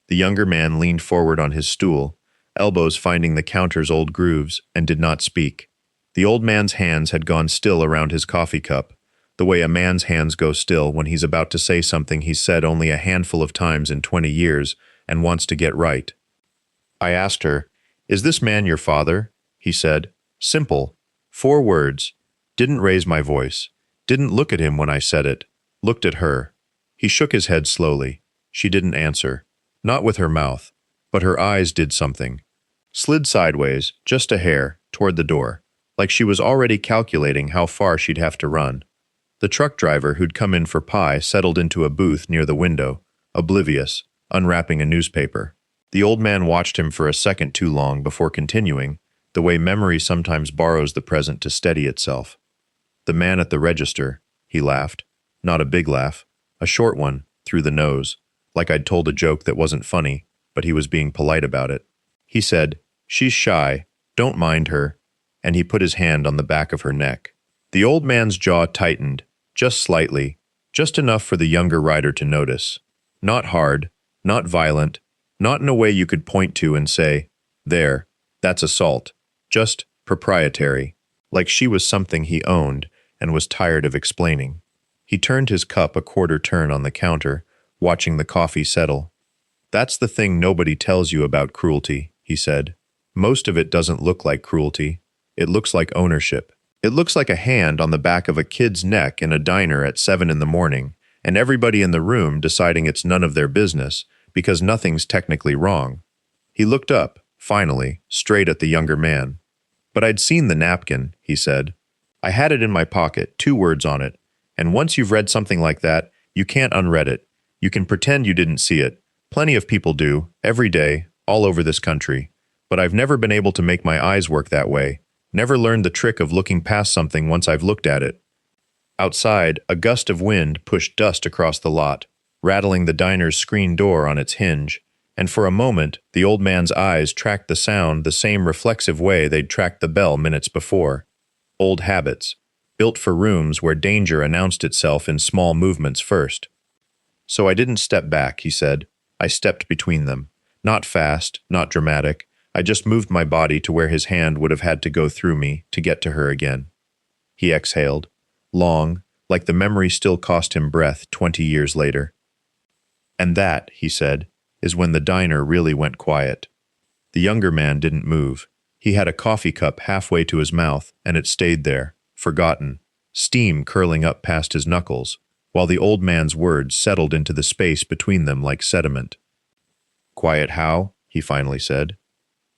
The younger man leaned forward on his stool, elbows finding the counter's old grooves, and did not speak. The old man's hands had gone still around his coffee cup, the way a man's hands go still when he's about to say something he's said only a handful of times in 20 years and wants to get right. I asked her, "Is this man your father?" he said. Simple. 4 words. Didn't raise my voice. Didn't look at him when I said it. Looked at her. He shook his head slowly. She didn't answer. Not with her mouth. But her eyes did something. Slid sideways, just a hair, toward the door, like she was already calculating how far she'd have to run. The truck driver who'd come in for pie settled into a booth near the window, oblivious, unwrapping a newspaper. The old man watched him for a second too long before continuing, the way memory sometimes borrows the present to steady itself. The man at the register, he laughed. Not a big laugh, a short one, through the nose, like I'd told a joke that wasn't funny, but he was being polite about it. He said, "She's shy, don't mind her," and he put his hand on the back of her neck. The old man's jaw tightened, just slightly, just enough for the younger rider to notice. Not hard, not violent, not in a way you could point to and say, "There, that's assault," just proprietary, like she was something he owned and was tired of explaining. He turned his cup a quarter turn on the counter, watching the coffee settle. "That's the thing nobody tells you about cruelty," he said. "Most of it doesn't look like cruelty. It looks like ownership. It looks like a hand on the back of a kid's neck in a diner at 7 in the morning, and everybody in the room deciding it's none of their business because nothing's technically wrong." He looked up, finally, straight at the younger man. "But I'd seen the napkin," he said. "I had it in my pocket, 2 words on it, and once you've read something like that, you can't unread it. You can pretend you didn't see it. Plenty of people do, every day, all over this country. But I've never been able to make my eyes work that way. Never learned the trick of looking past something once I've looked at it." Outside, a gust of wind pushed dust across the lot, rattling the diner's screen door on its hinge, and for a moment, the old man's eyes tracked the sound the same reflexive way they'd tracked the bell minutes before. Old habits, built for rooms where danger announced itself in small movements first. "So I didn't step back," he said. "I stepped between them. Not fast, not dramatic. I just moved my body to where his hand would have had to go through me to get to her again." He exhaled, long, like the memory still cost him breath 20 years later. "And that," he said, "is when the diner really went quiet." The younger man didn't move. He had a coffee cup halfway to his mouth, and it stayed there, forgotten, steam curling up past his knuckles, while the old man's words settled into the space between them like sediment. "Quiet how?" he finally said.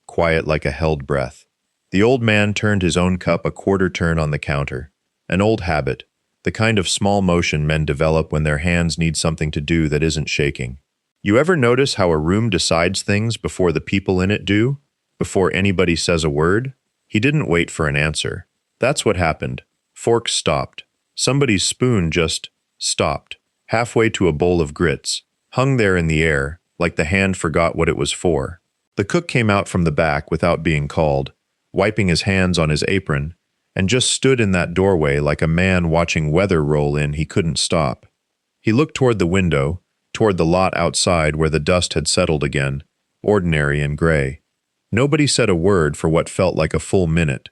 "Quiet like a held breath." The old man turned his own cup a quarter turn on the counter. An old habit, the kind of small motion men develop when their hands need something to do that isn't shaking. You ever notice how a room decides things before the people in it do? Before anybody says a word? He didn't wait for an answer. That's what happened. Forks stopped. Somebody's spoon just stopped, halfway to a bowl of grits, hung there in the air, like the hand forgot what it was for. The cook came out from the back without being called, wiping his hands on his apron, and just stood in that doorway like a man watching weather roll in he couldn't stop. He looked toward the window, toward the lot outside where the dust had settled again, ordinary and gray. Nobody said a word for what felt like a full minute.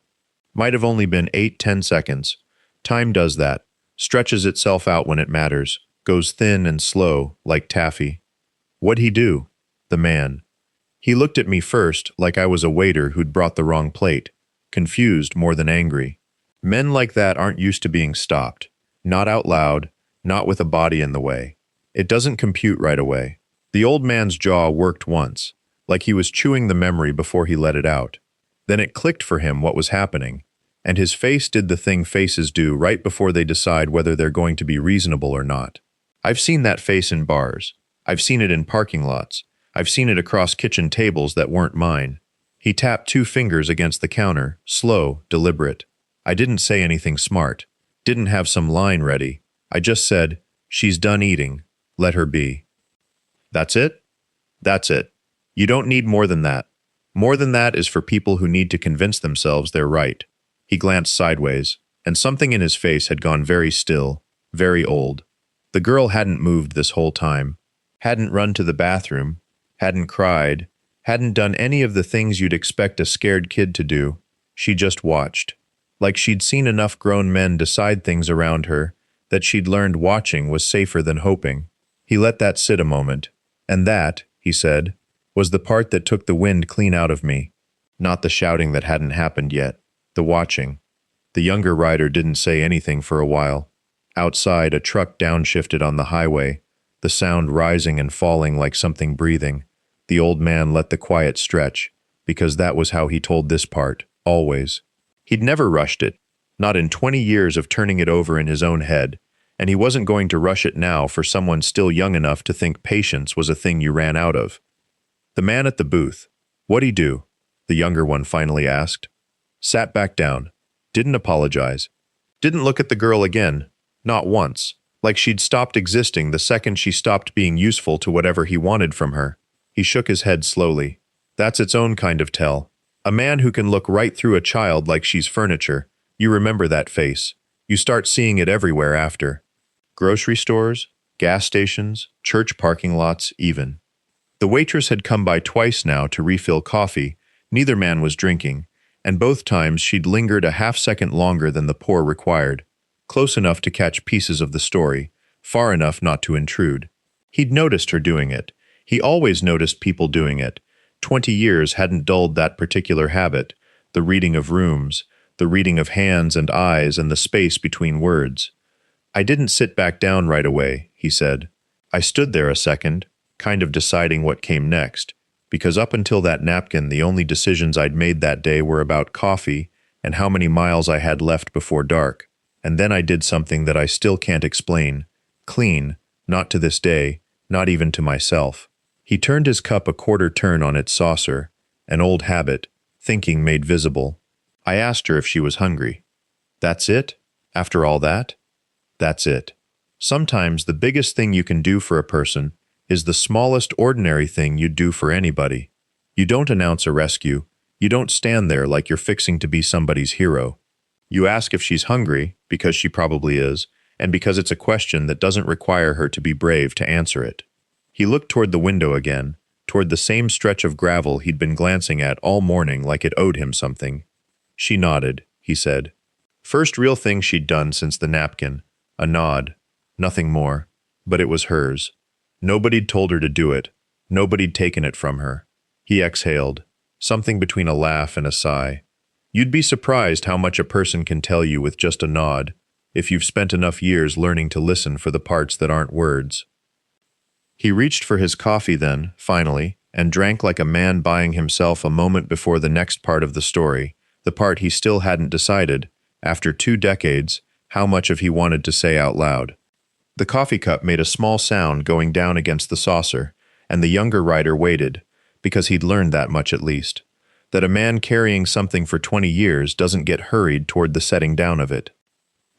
Might have only been 8-10 seconds. Time does that, stretches itself out when it matters, goes thin and slow, like taffy. What'd he do? The man. He looked at me first like I was a waiter who'd brought the wrong plate, confused more than angry. Men like that aren't used to being stopped. Not out loud, not with a body in the way. It doesn't compute right away. The old man's jaw worked once, like he was chewing the memory before he let it out. Then it clicked for him what was happening, and his face did the thing faces do right before they decide whether they're going to be reasonable or not. I've seen that face in bars. I've seen it in parking lots. I've seen it across kitchen tables that weren't mine. He tapped 2 fingers against the counter, slow, deliberate. I didn't say anything smart. Didn't have some line ready. I just said, "She's done eating. Let her be." "That's it?" "That's it. You don't need more than that. More than that is for people who need to convince themselves they're right." He glanced sideways, and something in his face had gone very still, very old. The girl hadn't moved this whole time, hadn't run to the bathroom, hadn't cried, hadn't done any of the things you'd expect a scared kid to do. She just watched. Like she'd seen enough grown men decide things around her that she'd learned watching was safer than hoping. He let that sit a moment. "And that," he said, "was the part that took the wind clean out of me. Not the shouting that hadn't happened yet. The watching." The younger rider didn't say anything for a while. Outside, a truck downshifted on the highway, the sound rising and falling like something breathing. The old man let the quiet stretch, because that was how he told this part, always. He'd never rushed it, not in 20 years of turning it over in his own head, and he wasn't going to rush it now for someone still young enough to think patience was a thing you ran out of. The man at the booth. What'd he do? The younger one finally asked. Sat back down. Didn't apologize. Didn't look at the girl again. Not once. Like she'd stopped existing the second she stopped being useful to whatever he wanted from her. He shook his head slowly. That's its own kind of tell. A man who can look right through a child like she's furniture. You remember that face. You start seeing it everywhere after. Grocery stores, gas stations, church parking lots, even. The waitress had come by twice now to refill coffee. Neither man was drinking, and both times she'd lingered a half-second longer than the pour required, close enough to catch pieces of the story, far enough not to intrude. He'd noticed her doing it. He always noticed people doing it. 20 years hadn't dulled that particular habit, the reading of rooms, the reading of hands and eyes and the space between words. I didn't sit back down right away, he said. I stood there a second, kind of deciding what came next, because up until that napkin the only decisions I'd made that day were about coffee and how many miles I had left before dark. And then I did something that I still can't explain. Clean, not to this day, not even to myself. He turned his cup a quarter turn on its saucer, an old habit, thinking made visible. I asked her if she was hungry. That's it? After all that? That's it. Sometimes the biggest thing you can do for a person is the smallest ordinary thing you'd do for anybody. You don't announce a rescue. You don't stand there like you're fixing to be somebody's hero. You ask if she's hungry, because she probably is, and because it's a question that doesn't require her to be brave to answer it. He looked toward the window again, toward the same stretch of gravel he'd been glancing at all morning like it owed him something. She nodded, he said. First real thing she'd done since the napkin. A nod. Nothing more. But it was hers. Nobody'd told her to do it. Nobody'd taken it from her. He exhaled, something between a laugh and a sigh. You'd be surprised how much a person can tell you with just a nod, if you've spent enough years learning to listen for the parts that aren't words. He reached for his coffee then, finally, and drank like a man buying himself a moment before the next part of the story, the part he still hadn't decided, after 2 decades, how much of he wanted to say out loud. The coffee cup made a small sound going down against the saucer, and the younger writer waited, because he'd learned that much at least, that a man carrying something for 20 years doesn't get hurried toward the setting down of it.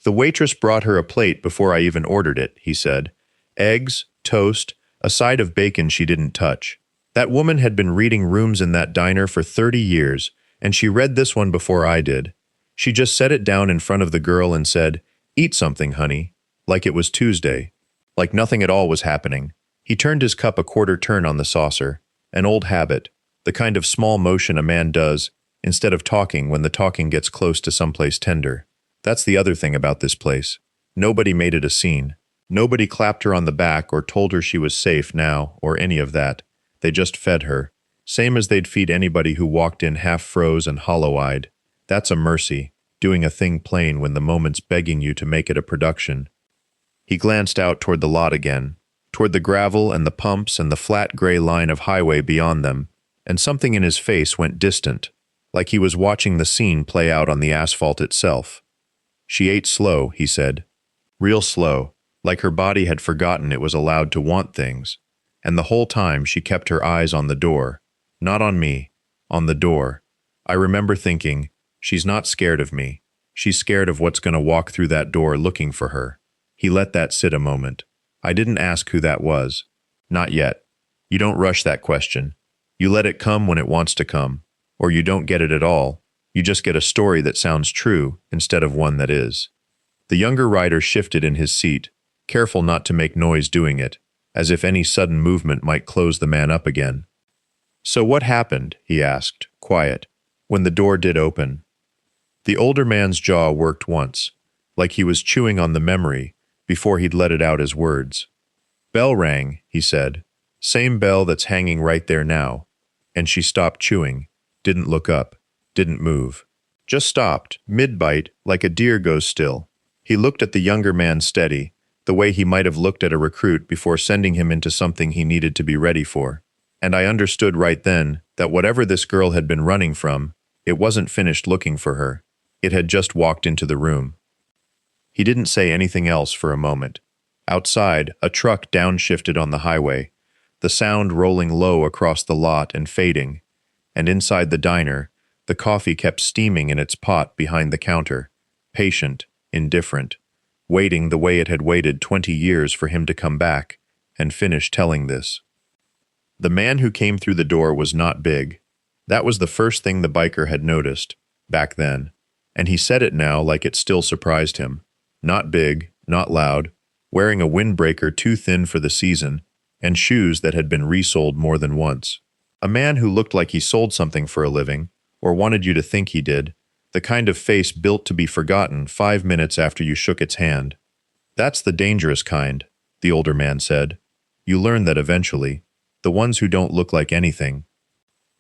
The waitress brought her a plate before I even ordered it, he said. Eggs, toast, a side of bacon she didn't touch. That woman had been reading rooms in that diner for 30 years, and she read this one before I did. She just set it down in front of the girl and said, Eat something, honey. Like it was Tuesday. Like nothing at all was happening. He turned his cup a quarter turn on the saucer. An old habit. The kind of small motion a man does, instead of talking when the talking gets close to someplace tender. That's the other thing about this place. Nobody made it a scene. Nobody clapped her on the back or told her she was safe now, or any of that. They just fed her. Same as they'd feed anybody who walked in half-froze and hollow-eyed. That's a mercy, doing a thing plain when the moment's begging you to make it a production. He glanced out toward the lot again, toward the gravel and the pumps and the flat gray line of highway beyond them, and something in his face went distant, like he was watching the scene play out on the asphalt itself. She ate slow, he said. Real slow, like her body had forgotten it was allowed to want things, and the whole time she kept her eyes on the door. Not on me, on the door. I remember thinking, she's not scared of me. She's scared of what's going to walk through that door looking for her. He let that sit a moment. I didn't ask who that was. Not yet. You don't rush that question. You let it come when it wants to come. Or you don't get it at all. You just get a story that sounds true instead of one that is. The younger writer shifted in his seat, careful not to make noise doing it, as if any sudden movement might close the man up again. So what happened, he asked, quiet, when the door did open? The older man's jaw worked once, like he was chewing on the memory before he'd let it out as words. Bell rang, he said. Same bell that's hanging right there now. And she stopped chewing, didn't look up, didn't move. Just stopped, mid-bite, like a deer goes still. He looked at the younger man steady, the way he might have looked at a recruit before sending him into something he needed to be ready for. And I understood right then that whatever this girl had been running from, it wasn't finished looking for her. It had just walked into the room. He didn't say anything else for a moment. Outside, a truck downshifted on the highway. the sound rolling low across the lot and fading, and inside the diner, the coffee kept steaming in its pot behind the counter, patient, indifferent, waiting the way it had waited 20 years for him to come back and finish telling this. The man who came through the door was not big. That was the first thing the biker had noticed, back then, and he said it now like it still surprised him. Not big, not loud, wearing a windbreaker too thin for the season, and shoes that had been resoled more than once. A man who looked like he sold something for a living, or wanted you to think he did, the kind of face built to be forgotten 5 minutes after you shook its hand. That's the dangerous kind, the older man said. You learn that eventually. The ones who don't look like anything.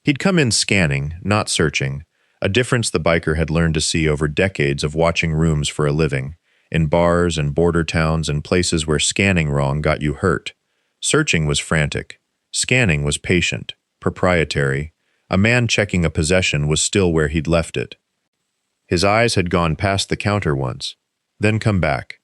He'd come in scanning, not searching, a difference the biker had learned to see over decades of watching rooms for a living, in bars and border towns and places where scanning wrong got you hurt. Searching was frantic. Scanning was patient, proprietary. A man checking a possession was still where he'd left it. His eyes had gone past the counter once, then come back.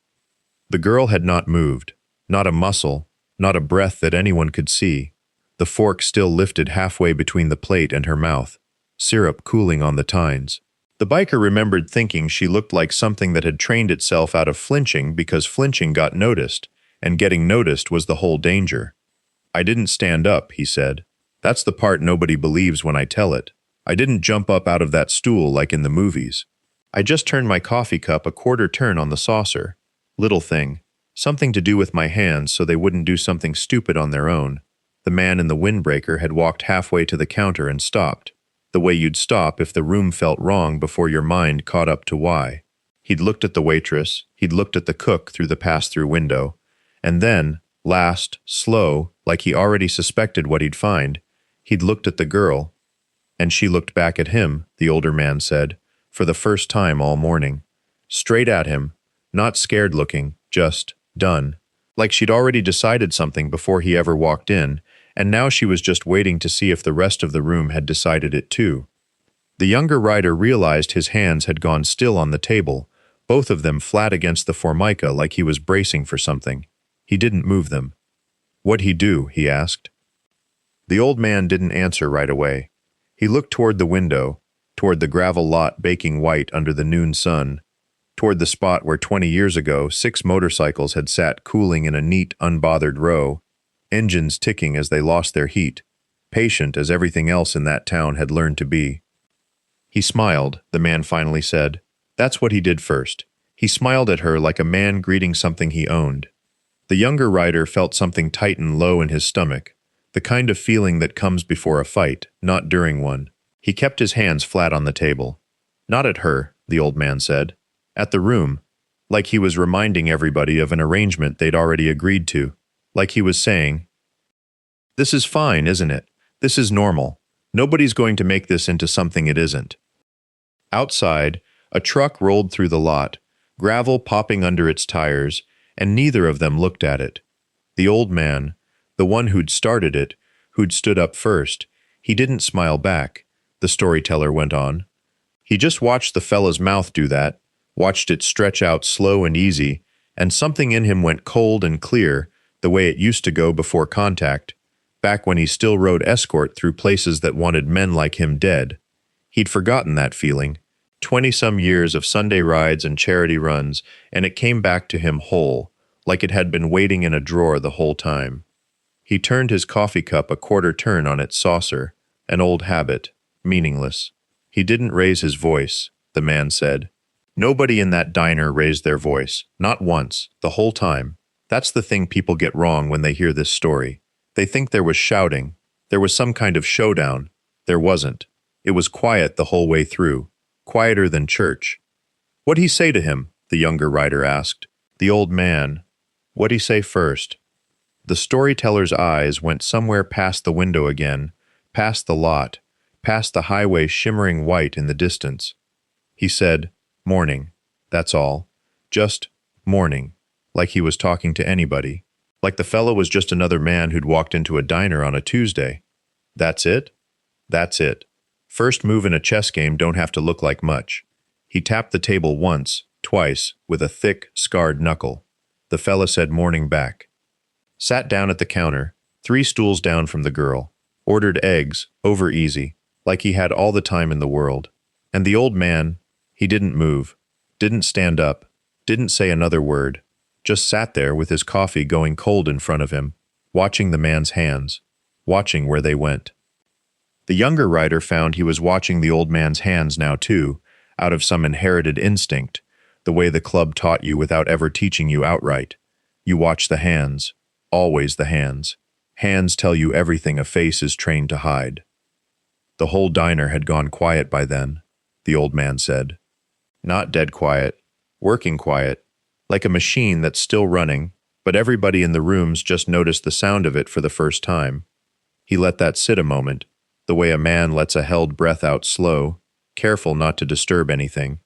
The girl had not moved, not a muscle, not a breath that anyone could see. The fork still lifted halfway between the plate and her mouth, syrup cooling on the tines. The biker remembered thinking she looked like something that had trained itself out of flinching because flinching got noticed, and getting noticed was the whole danger. I didn't stand up, he said. That's the part nobody believes when I tell it. I didn't jump up out of that stool like in the movies. I just turned my coffee cup a quarter turn on the saucer. Little thing. Something to do with my hands so they wouldn't do something stupid on their own. The man in the windbreaker had walked halfway to the counter and stopped, the way you'd stop if the room felt wrong before your mind caught up to why. He'd looked at the waitress, he'd looked at the cook through the pass-through window, and then, last, slow, like he already suspected what he'd find, he'd looked at the girl, and she looked back at him, the older man said, for the first time all morning. Straight at him, not scared looking, just done. Like she'd already decided something before he ever walked in, and now she was just waiting to see if the rest of the room had decided it too. The younger rider realized his hands had gone still on the table, both of them flat against the formica like he was bracing for something. He didn't move them. What'd he do? He asked. The old man didn't answer right away. He looked toward the window, toward the gravel lot baking white under the noon sun, toward the spot where 20 years ago 6 motorcycles had sat cooling in a neat, unbothered row, engines ticking as they lost their heat, patient as everything else in that town had learned to be. He smiled, the man finally said. That's what he did first. He smiled at her like a man greeting something he owned. The younger rider felt something tighten low in his stomach, the kind of feeling that comes before a fight, not during one. He kept his hands flat on the table. Not at her, the old man said. At the room, like he was reminding everybody of an arrangement they'd already agreed to. Like he was saying, "This is fine, isn't it? This is normal. Nobody's going to make this into something it isn't." Outside, a truck rolled through the lot, gravel popping under its tires, and neither of them looked at it. The old man, the one who'd started it, who'd stood up first, he didn't smile back, the storyteller went on. He just watched the fella's mouth do that, watched it stretch out slow and easy, and something in him went cold and clear, the way it used to go before contact, back when he still rode escort through places that wanted men like him dead. He'd forgotten that feeling. 20-some years of Sunday rides and charity runs, and it came back to him whole, like it had been waiting in a drawer the whole time. He turned his coffee cup a quarter turn on its saucer, an old habit, meaningless. He didn't raise his voice, the man said. Nobody in that diner raised their voice, not once, the whole time. That's the thing people get wrong when they hear this story. They think there was shouting. There was some kind of showdown. There wasn't. It was quiet the whole way through. Quieter than church. What'd he say to him? The younger rider asked. The old man. What'd he say first? The storyteller's eyes went somewhere past the window again, past the lot, past the highway shimmering white in the distance. He said, "Morning." That's all. Just morning. Like he was talking to anybody. Like the fellow was just another man who'd walked into a diner on a Tuesday. That's it? That's it. First move in a chess game don't have to look like much. He tapped the table once, twice, with a thick, scarred knuckle. The fella said morning back. Sat down at the counter, 3 stools down from the girl. Ordered eggs, over easy, like he had all the time in the world. And the old man, he didn't move, didn't stand up, didn't say another word, just sat there with his coffee going cold in front of him, watching the man's hands, watching where they went. The younger writer found he was watching the old man's hands now too, out of some inherited instinct, the way the club taught you without ever teaching you outright. You watch the hands, always the hands. Hands tell you everything a face is trained to hide. The whole diner had gone quiet by then, the old man said. Not dead quiet, working quiet, like a machine that's still running, but everybody in the rooms just noticed the sound of it for the first time. He let that sit a moment, the way a man lets a held breath out slow, careful not to disturb anything.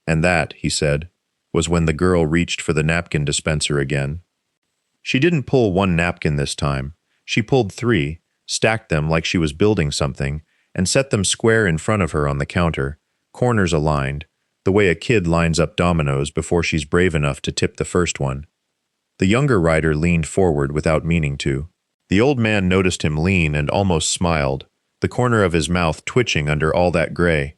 And that, he said, was when the girl reached for the napkin dispenser again. She didn't pull 1 napkin this time. She pulled 3, stacked them like she was building something, and set them square in front of her on the counter, corners aligned, the way a kid lines up dominoes before she's brave enough to tip the first one. The younger writer leaned forward without meaning to. The old man noticed him lean and almost smiled, the corner of his mouth twitching under all that gray.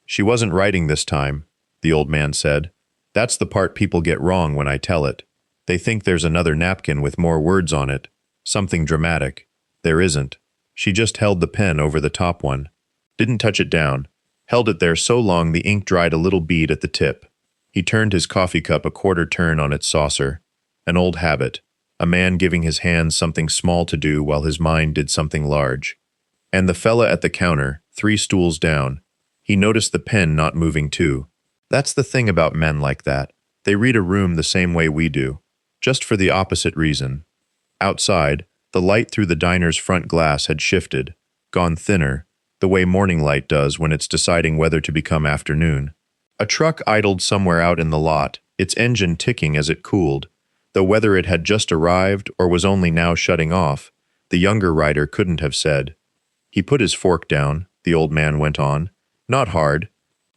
She wasn't writing this time, the old man said. That's the part people get wrong when I tell it. They think there's another napkin with more words on it, something dramatic. There isn't. She just held the pen over the top one. Didn't touch it down. Held it there so long the ink dried a little bead at the tip. He turned his coffee cup a quarter turn on its saucer. An old habit. A man giving his hands something small to do while his mind did something large. And the fella at the counter, 3 stools down. He noticed the pen not moving too. That's the thing about men like that. They read a room the same way we do, just for the opposite reason. Outside, the light through the diner's front glass had shifted, gone thinner, the way morning light does when it's deciding whether to become afternoon. A truck idled somewhere out in the lot, its engine ticking as it cooled, though whether it had just arrived or was only now shutting off, the younger writer couldn't have said. He put his fork down, the old man went on. Not hard.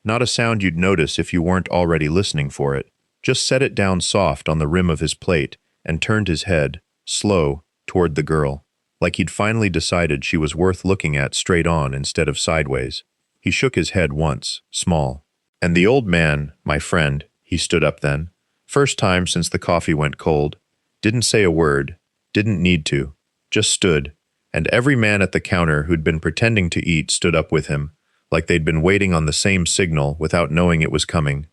Not a sound you'd notice if you weren't already listening for it. Just set it down soft on the rim of his plate and turned his head, slow, toward the girl, like he'd finally decided she was worth looking at straight on instead of sideways. He shook his head once, small. And the old man, my friend, he stood up then, first time since the coffee went cold, didn't say a word, didn't need to, just stood, and every man at the counter who'd been pretending to eat stood up with him, like they'd been waiting on the same signal without knowing it was coming.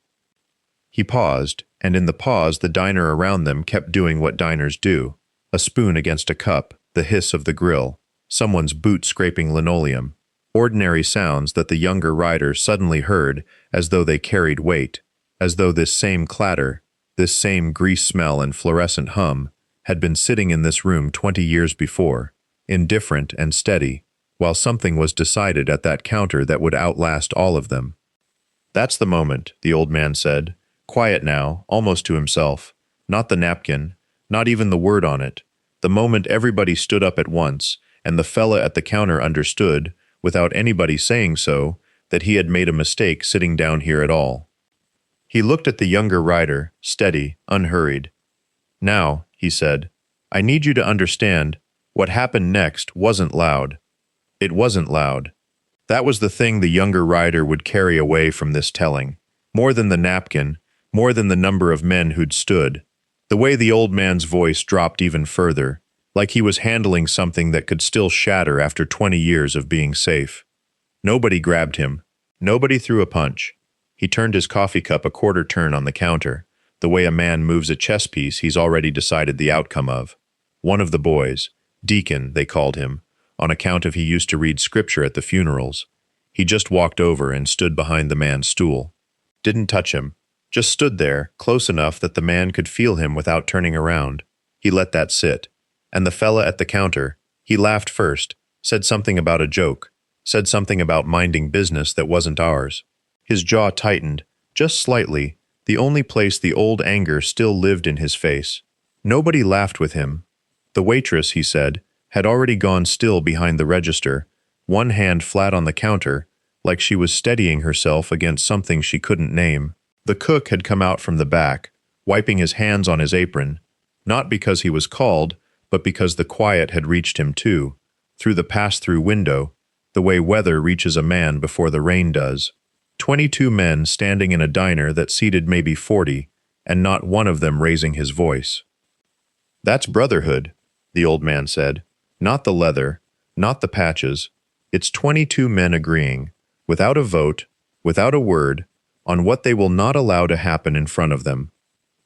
He paused, and in the pause the diner around them kept doing what diners do. A spoon against a cup, the hiss of the grill, someone's boot scraping linoleum. Ordinary sounds that the younger writer suddenly heard as though they carried weight, as though this same clatter, this same grease smell and fluorescent hum, had been sitting in this room 20 years before, indifferent and steady, while something was decided at that counter that would outlast all of them. That's the moment, the old man said, quiet now, almost to himself. Not the napkin, not even the word on it. The moment everybody stood up at once, and the fella at the counter understood, without anybody saying so, that he had made a mistake sitting down here at all. He looked at the younger writer, steady, unhurried. Now, he said, I need you to understand, what happened next wasn't loud. It wasn't loud. That was the thing the younger writer would carry away from this telling. More than the napkin, more than the number of men who'd stood. The way the old man's voice dropped even further, like he was handling something that could still shatter after 20 years of being safe. Nobody grabbed him. Nobody threw a punch. He turned his coffee cup a quarter turn on the counter, the way a man moves a chess piece he's already decided the outcome of. One of the boys, Deacon, they called him, on account of he used to read scripture at the funerals. He just walked over and stood behind the man's stool. Didn't touch him. Just stood there, close enough that the man could feel him without turning around. He let that sit. And the fella at the counter, he laughed first, said something about a joke, said something about minding business that wasn't ours. His jaw tightened, just slightly, the only place the old anger still lived in his face. Nobody laughed with him. The waitress, he said, had already gone still behind the register, one hand flat on the counter, like she was steadying herself against something she couldn't name. The cook had come out from the back, wiping his hands on his apron, not because he was called, but because the quiet had reached him too, through the pass-through window, the way weather reaches a man before the rain does. 22 men standing in a diner that seated maybe 40, and not one of them raising his voice. "That's brotherhood," the old man said. "Not the leather, not the patches. It's 22 men agreeing, without a vote, without a word, on what they will not allow to happen in front of them."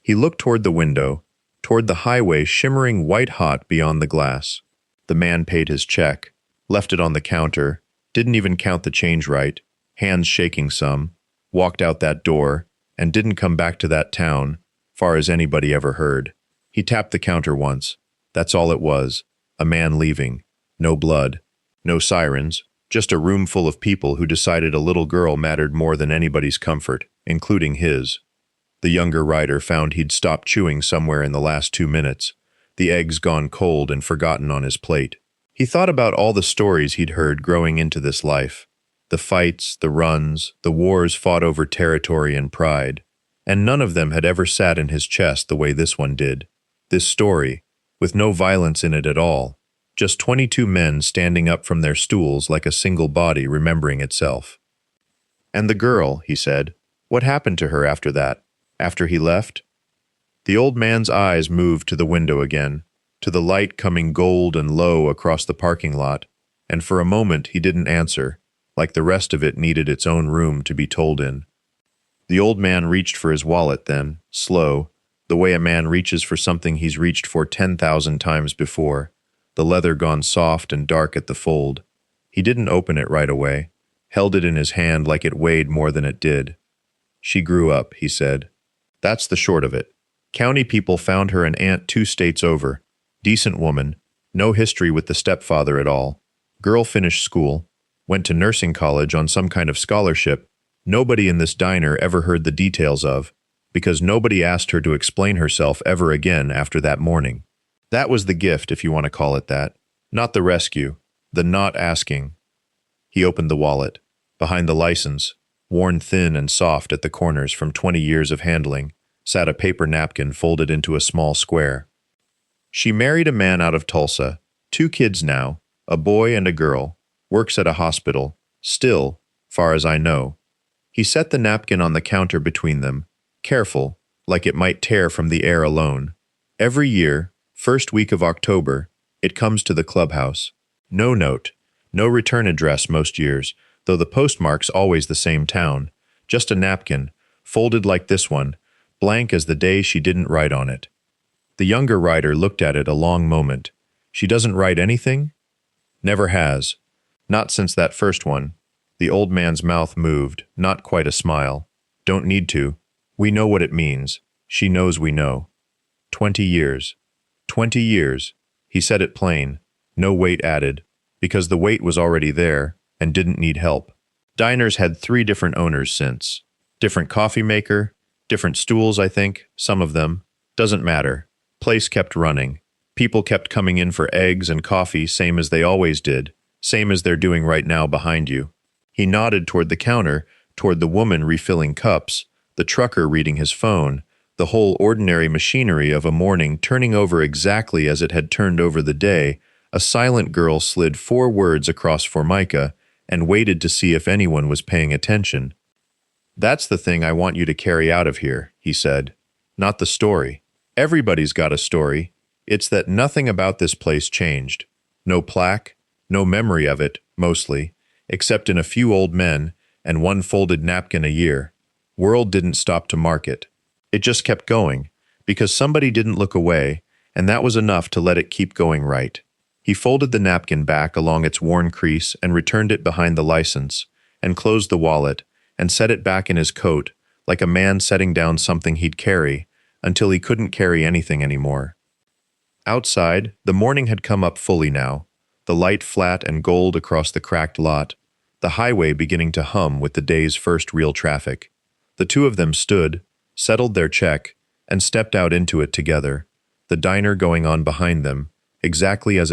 He looked toward the window, toward the highway shimmering white-hot beyond the glass. The man paid his check, left it on the counter, didn't even count the change right, hands shaking some, walked out that door, and didn't come back to that town, far as anybody ever heard. He tapped the counter once. That's all it was, a man leaving. No blood, no sirens, just a room full of people who decided a little girl mattered more than anybody's comfort, including his. The younger rider found he'd stopped chewing somewhere in the last 2 minutes, the eggs gone cold and forgotten on his plate. He thought about all the stories he'd heard growing into this life. The fights, the runs, the wars fought over territory and pride, and none of them had ever sat in his chest the way this one did. This story, with no violence in it at all, just 22 men standing up from their stools like a single body remembering itself. "And the girl," he said, "what happened to her after that? After he left?" The old man's eyes moved to the window again, to the light coming gold and low across the parking lot, and for a moment he didn't answer, like the rest of it needed its own room to be told in. The old man reached for his wallet then, slow, the way a man reaches for something he's reached for 10,000 times before, the leather gone soft and dark at the fold. He didn't open it right away, held it in his hand like it weighed more than it did. "She grew up," he said. "That's the short of it. County people found her an aunt 2 states over. Decent woman, no history with the stepfather at all. Girl finished school, went to nursing college on some kind of scholarship nobody in this diner ever heard the details of, because nobody asked her to explain herself ever again after that morning. That was the gift, if you want to call it that. Not the rescue, the not asking." He opened the wallet. Behind the license, worn thin and soft at the corners from 20 years of handling, sat a paper napkin folded into a small square. "She married a man out of Tulsa, 2 kids now, a boy and a girl, works at a hospital, still, far as I know." He set the napkin on the counter between them, careful, like it might tear from the air alone. "Every year, first week of October, it comes to the clubhouse. No note, no return address most years, though the postmark's always the same town. Just a napkin, folded like this one, blank as the day she didn't write on it." The younger rider looked at it a long moment. "She doesn't write anything?" "Never has. Not since that first one." The old man's mouth moved, not quite a smile. "Don't need to. We know what it means. She knows we know. 20 years. 20 years." He said it plain, no weight added, because the weight was already there and didn't need help. Diners had 3 different owners since. Different coffee maker, different stools, I think, some of them. Doesn't matter. Place kept running. People kept coming in for eggs and coffee, same as they always did, same as they're doing right now behind you. He nodded toward the counter, toward the woman refilling cups, the trucker reading his phone, the whole ordinary machinery of a morning turning over exactly as it had turned over the day. A silent girl slid 4 words across Formica and waited to see if anyone was paying attention. "That's the thing I want you to carry out of here," he said. "Not the story. Everybody's got a story. It's that nothing about this place changed. No plaque, no memory of it, mostly, except in a few old men and 1 folded napkin a year. World didn't stop to mark it. It just kept going, because somebody didn't look away, and that was enough to let it keep going right." He folded the napkin back along its worn crease and returned it behind the license, and closed the wallet, and set it back in his coat, like a man setting down something he'd carry, until he couldn't carry anything anymore. Outside, the morning had come up fully now, the light flat and gold across the cracked lot, the highway beginning to hum with the day's first real traffic. The 2 of them stood, settled their check, and stepped out into it together, the diner going on behind them, exactly as it